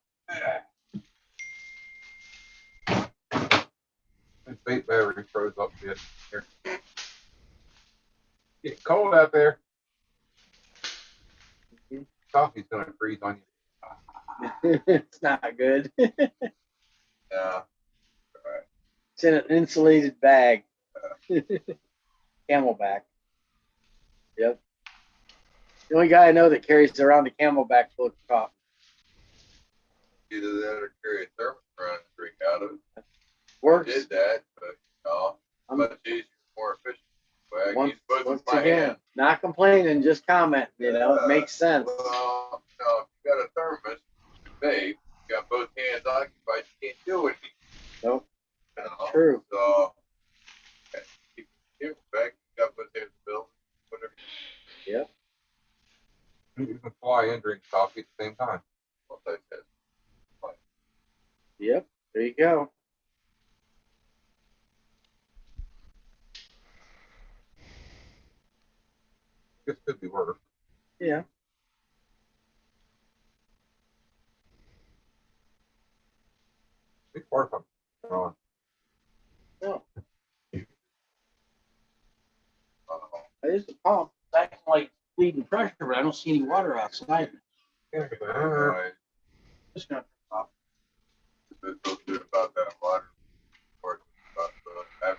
his bait battery froze up a bit here. Getting cold out there. Coffee's gonna freeze on you. It's not good. Yeah. It's in an insulated bag. Camelback. Yep. The only guy I know that carries around a Camelback full of coffee. Either that or carry a thermos around and drink out of it. Works. Did that, but no, much easier, more efficient. Way I Once, use both once of my again, hands. not complaining, just comment. You know, it makes sense. Well, no, if you got a thermos, babe, you got both hands occupied, you can't do anything. Nope. You know? True. So, keep it back, you got both hands filled, whatever. Yep. You can fly and drink coffee at the same time. What that says. Yep. There you go. This could be worse. Yeah. Big water pump on. No. It is the pump. It's acting like bleeding pressure, but I don't see any water outside. Yeah, Just gonna turn it off. It's so good about that water. Or about the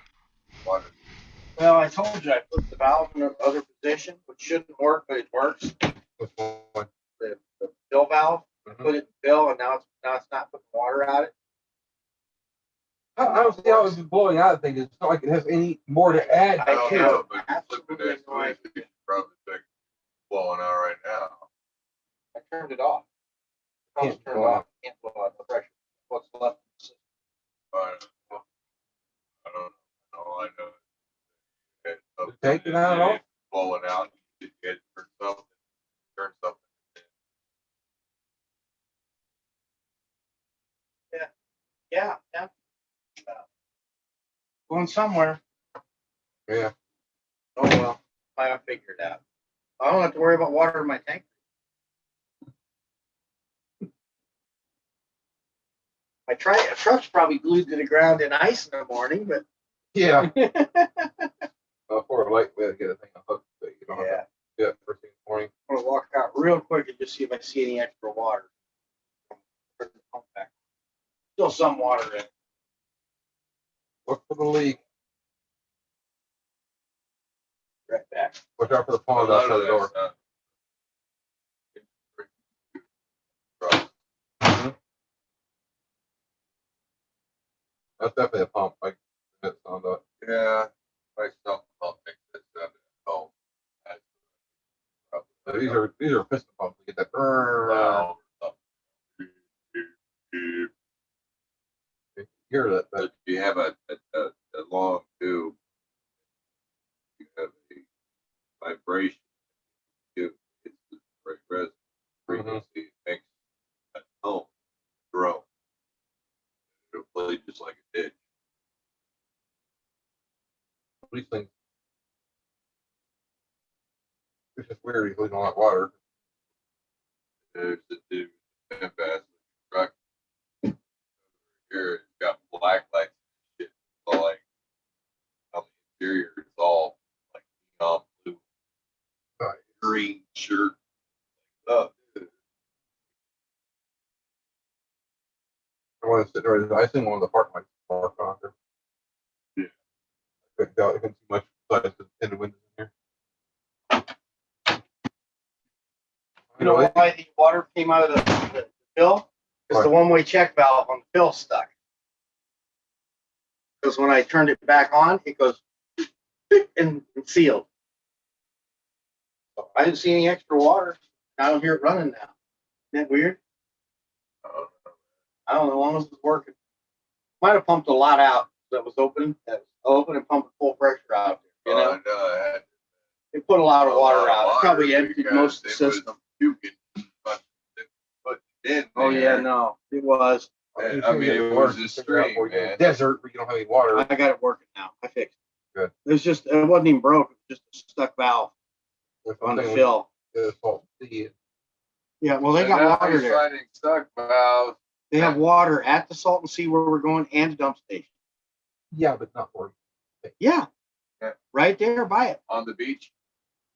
water. Well, I told you I put the valve in the other position, which shouldn't work, but it works. Which one? The fill valve, Mhm. put it in fill, and now it's not putting water out it. I don't see how it's blowing out thing. It's not like it has any more to add. I don't to know, it. but absolutely no idea. It's probably blowing out right now. I turned it off. Can't Turned blow off. Can't blow out the pressure. What's left? I don't know. I know. It's take it out off. Blowing out. You get turn something. Yeah. Going somewhere. Yeah. Oh well, I'll figure it out. I don't have to worry about water in my tank. My truck's probably glued to the ground in ice in the morning, but Yeah. For a light, we had to get a thing on hook. So you don't have yeah. to do it first thing in the morning. I'm gonna walk out real quick and just see if I see any extra water. Turn the pump back. Still some water in it. Look for the leak. Right back. Watch out for the pond outside the door. Mhm. That's definitely a pump. Like it's on the. Yeah, I still pump makes it at home. These are piston pumps to get that. Wow. Hear that? But if you have a long tube, you have a vibration. It's the right resonance frequency makes that tone grow. It'll play just like a ditch. These things. It's just weird. He's losing all that water. There's the dude in fast truck. Here, it's got black lights and shit. So like on the interior, it's all like blue, green shirt. Oh, dude. I want to sit there. I seen one of the park lights parked on there. Yeah. I couldn't see much besides the tinted windows in here. You know why the water came out of the fill? Because the one-way check valve on the fill stuck. Because when I turned it back on, it goes and sealed. So I didn't see any extra water. I don't hear it running now. Isn't that weird? I don't know. As long as it's working. Might have pumped a lot out that was open. That was open and pumped full pressure out there. You know? It put a lot of water out. It probably emptied most of the system. Oh yeah, no, it was. I mean, it was a stream, man. Desert where you don't have any water. I got it working now. I fixed it. Good. It was just, it wasn't even broke. It was just a stuck valve on the fill. Yeah, well, they got water there. Finding stuck valves. They have water at the Salton Sea where we're going and the dump station. Yeah, but not for Yeah. Right there by it. on the beach.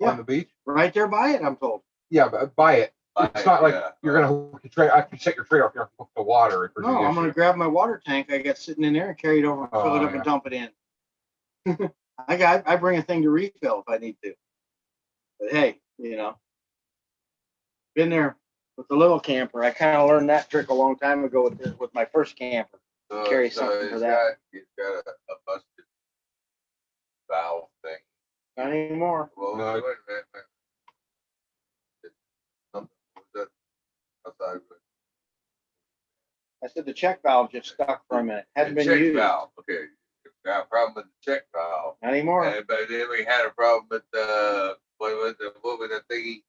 Yeah. On the beach. Right there by it, I'm told. Yeah, but buy it. It's not like you're gonna hook your tray. After you set your tray off, you're gonna hook the water. If there's No, any I'm gonna issue. grab my water tank I got sitting in there and carry it over and fill it up and dump it in. I bring a thing to refill if I need to. But hey, you know, been there with the little camper. I kind of learned that trick a long time ago with my first camper. Carry something for that. He's got a busted valve thing. Not anymore. Well, no, wait a minute. Something was that outside. I said the check valve just stuck for a minute. Hadn't been check used. valve. Okay, got a problem with the check valve. Not anymore. But then we had a problem with the what was the thingy,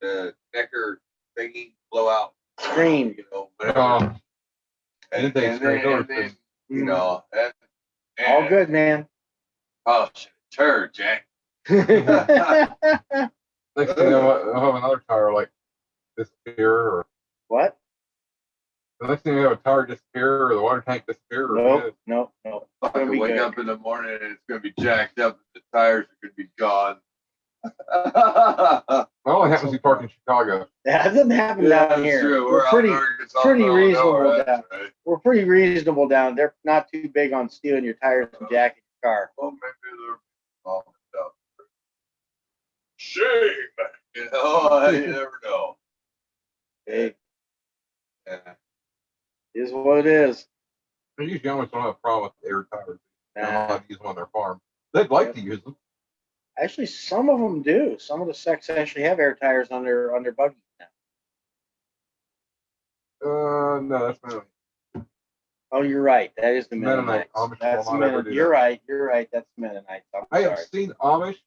the necker thingy blowout Screen. you know, whatever. And then, you know, and All good, man. Oh, turd, Jack. Next thing I'll have another tire like disappear, or What? the next thing you have a tire disappear, or the water tank disappear. Or No. I can wake up in the morning and it's going to be jacked up, and the tires are going to be gone. Well, it happens to be parked in Chicago. That doesn't happen down here. True. We're pretty reasonable down. Right. We're pretty reasonable down. They're not too big on stealing your tires and jacking your car. Well, maybe they're all up. Shame. You know, you never know. Hey, Yeah. is what it is. They usually always don't have a problem with air tires. They're not Nah. allowed to use them on their farm. They'd like to use them. Actually, some of them do. Some of the sects actually have air tires on their buggies now. No, that's not. Oh, you're right. That is the Mennonite. Mennonites. Amish That's will the not ever Mennonite. do You're that. right. You're right. That's the Mennonites. I'm I sorry. have seen Amish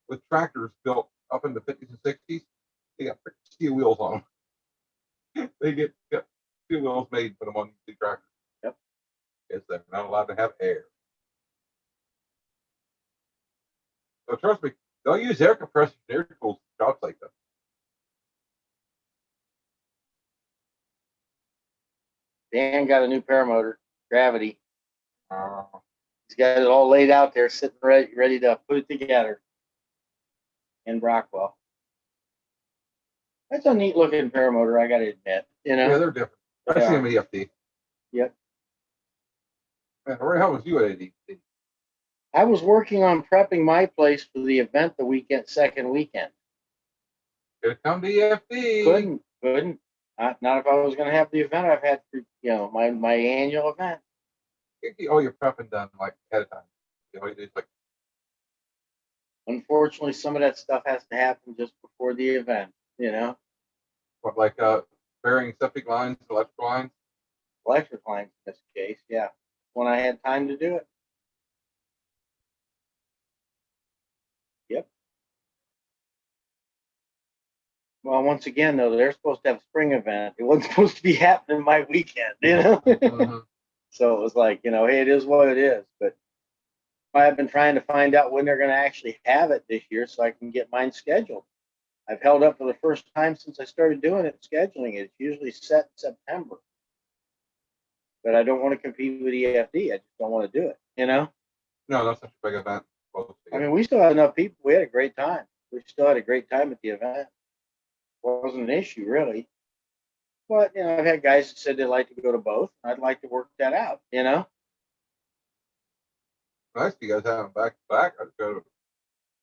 with tractors built up in the 50s and 60s. They got steel wheels on them. They get steel wheels made, put them on the tractors. Yep. Because they're not allowed to have air. So trust me, they'll use air compressors and air tools for jobs like that. Dan got a new paramotor, Gravity. Uh, He's got it all laid out there, sitting ready to put it together in Brockwell. That's a neat looking paramotor, I got to admit. You know, yeah, they're different. I've They seen are. them at EFD. Yep. Man, Ray, how was you at ADT? I was working on prepping my place for the event the second weekend. Gonna come to EFD. Couldn't. Not if I was going to have the event I've had for, my annual event. Get all your prepping done like ahead of time. You know, it's like Unfortunately, some of that stuff has to happen just before the event, what, burying septic lines, electrical lines. electric lines in this case, yeah. When I had time to do it. Yep. Well, once again, though, they're supposed to have a spring event. It wasn't supposed to be happening my weekend, Mhm. So it was like, hey, it is what it is. But I've been trying to find out when they're going to actually have it this year so I can get mine scheduled. I've held up for the first time since I started doing it, scheduling it. It's usually set in September. But I don't want to compete with EFD. I just don't want to do it, you know? No, that's such a big event. I mean, we still had enough people. We had a great time. We still had a great time at the event. It wasn't an issue, really. But, you know, I've had guys that said they'd like to go to both. I'd like to work that out, you know? Nice you guys have them back to back. I'd go to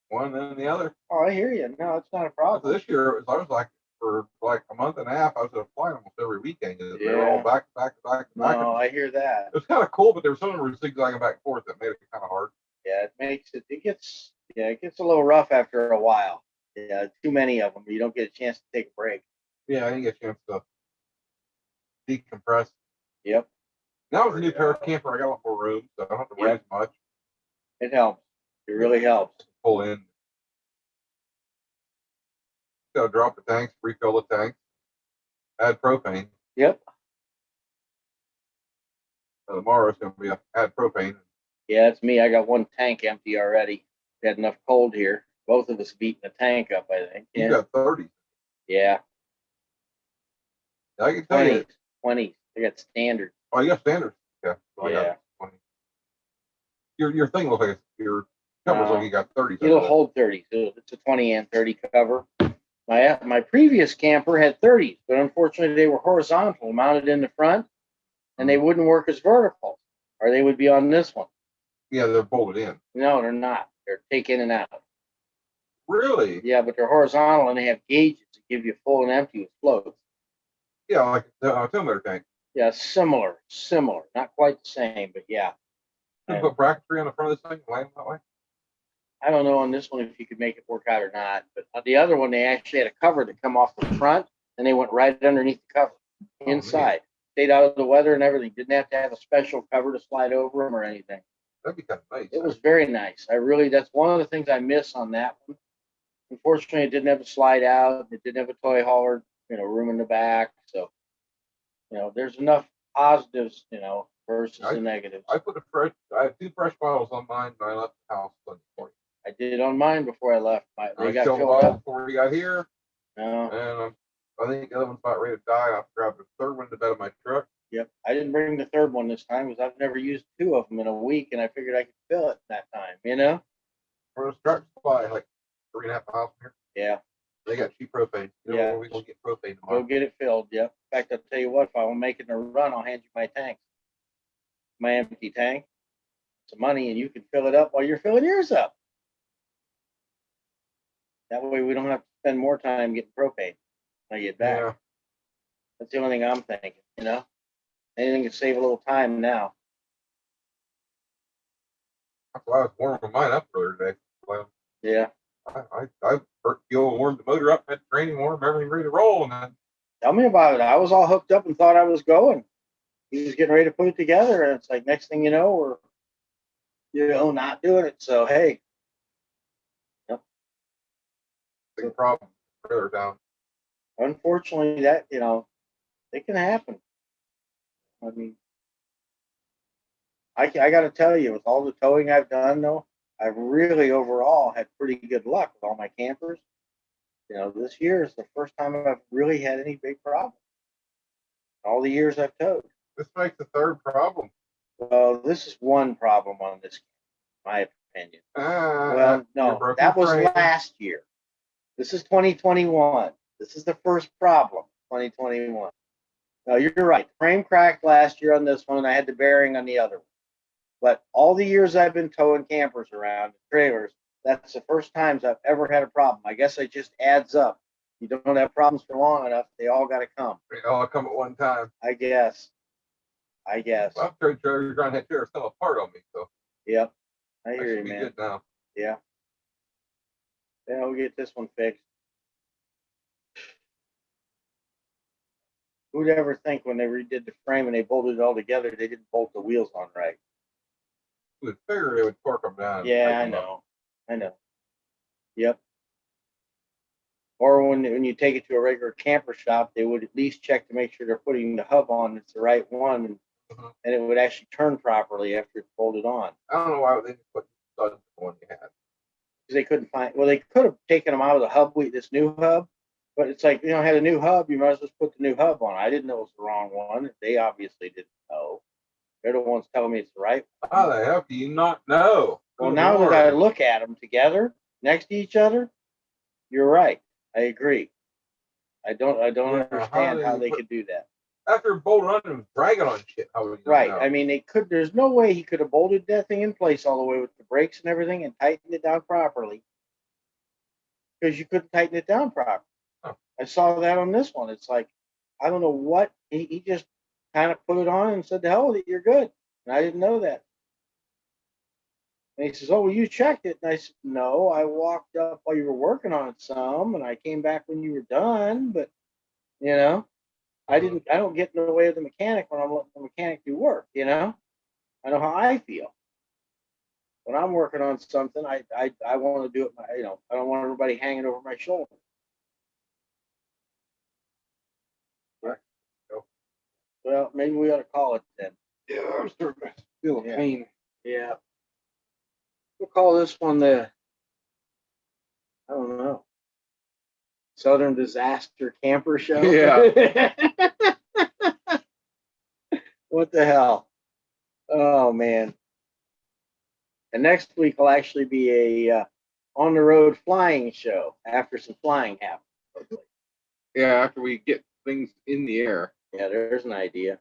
one and then the other. Oh, I hear you. No, it's not a problem. This year, I was like, for like a month and a half, I was flying almost every weekend. They were all Yeah. back to back to back to back. No, I hear that. It was kind of cool, but there was some of them were zigzagging back and forth that made it kind of hard. Yeah, it gets a little rough after a while. Yeah, too many of them. You don't get a chance to take a break. Yeah, I didn't get a chance to decompress. Yep, Now with a new pair camper, I got a lot more room, so I don't have to worry as much. it helps. It really helps. Pull in. Got to drop the tanks, refill the tanks, add propane. Yep. Tomorrow's going to be add propane. Yeah, it's me. I got one tank empty already. We had enough cold here. Both of us beating the tank up, I think. You Yeah. got 30. Yeah. I can tell 20s. you. 20s. I got standard. Oh, you got standards. Yeah. So I Yeah. got 20. Your thing looks like your cover looks like you got 30. It'll hold 30. So it's a 20 and 30 cover. My previous camper had 30s, but unfortunately they were horizontal, mounted in the front, and they wouldn't work as vertical, or they would be on this one. Yeah, they're bolted in. No, they're not. They're take in and out. Really? Yeah, but they're horizontal and they have gauges to give you full and empty with floats. Yeah, like a tow motor tank. Yeah, similar, not quite the same, but yeah. You put bracketry on the front of this thing and land that way? I don't know on this one if you could make it work out or not, but on the other one they actually had a cover that come off the front and they went right underneath the cover inside. Stayed out of the weather and everything. Didn't have to have a special cover to slide over them or anything. That'd be kind of nice. It was very nice. That's one of the things I miss on that one. Unfortunately, it didn't have a slide out. It didn't have a toy hauler, room in the back. So, there's enough positives, versus the negatives. I have 2 fresh bottles on mine when I left the house Sunday morning. I did on mine before I left. They got filled filled up. before we got here. No. And I think the other one's about ready to die. I'll grab the third one in the bed of my truck. Yep. I didn't bring the third one this time because I've never used 2 of them in a week, and I figured I could fill it that time, For those trucks fly like 3.5 miles from here. Yeah. They got cheap propane. Yeah. We're gonna get propane Go tomorrow. get it filled. Yep. In fact, I'll tell you what, if I want to make it in a run, I'll hand you my tank. My empty tank. Some money, and you can fill it up while you're filling yours up. That way we don't have to spend more time getting propane when I get back. Yeah. That's the only thing I'm thinking, Anything to save a little time now. That's why I was warming mine up earlier today. Well, Yeah. I burnt fuel, warmed the motor up, had the training warm, everything ready to roll, and then Tell me about it. I was all hooked up and thought I was going. He was getting ready to put it together, and it's like next thing you know, we're not doing it. So hey. big problem. Trailer down. Unfortunately, that it can happen. I mean, I got to tell you, with all the towing I've done, though, I've really overall had pretty good luck with all my campers. This year is the first time I've really had any big problems. All the years I've towed. This makes the third problem. Well, this is one problem on this, in my opinion. Well, no, that was last year. This is 2021. This is the first problem, 2021. No, you're right. Frame cracked last year on this one, and I had the bearing on the other one. But all the years I've been towing campers around, trailers, that's the first times I've ever had a problem. I guess it just adds up. You don't have problems for long enough, they all got to come. They all come at one time. I guess. Well, I'm trade trailers trying to hit there still apart on me, so Yep. I I hear should you, be man. good now. Yeah. Yeah, we'll get this one fixed. Who'd ever think when they redid the frame and they bolted it all together, they didn't bolt the wheels on right? You would figure it would torque them down. and Yeah, tighten them up. I know. Yep. Or when you take it to a regular camper shop, they would at least check to make sure they're putting the hub on, it's the right one, and it would actually turn properly after it's bolted on. I don't know why they didn't put they couldn't find. Well, they could have taken them out of the hub, this new hub, but it's like, had a new hub. You might as well just put the new hub on. I didn't know it was the wrong one. They obviously didn't know. They're the ones telling me it's the right one. How the hell do you not know? Well, Good now Lord. that I look at them together next to each other, you're right. I agree. I don't understand how they could do that. After bolting on and dragging on shit, how would you Right. know? I mean, they could. There's no way he could have bolted that thing in place all the way with the brakes and everything and tightened it down properly, because you couldn't tighten it down properly. Huh. I saw that on this one. It's like, I don't know what he just kind of put it on and said, "The hell with it, you're good." And I didn't know that. And he says, "Oh, well, you checked it." And I said, "No, I walked up while you were working on it some, and I came back when you were done. But I don't get in the way of the mechanic when I'm letting the mechanic do work. I know how I feel when I'm working on something. I want to do it. I don't want everybody hanging over my shoulder." Right. Well, maybe we ought to call it then. Yeah, I'm starting to feel a Yeah. pain. Yeah. We'll call this one I don't know, Southern Disaster Camper Show. Yeah. What the hell? Oh man. And next week will actually be a on the road flying show after some flying happens. Yeah, after we get things in the air. Yeah, there's an idea.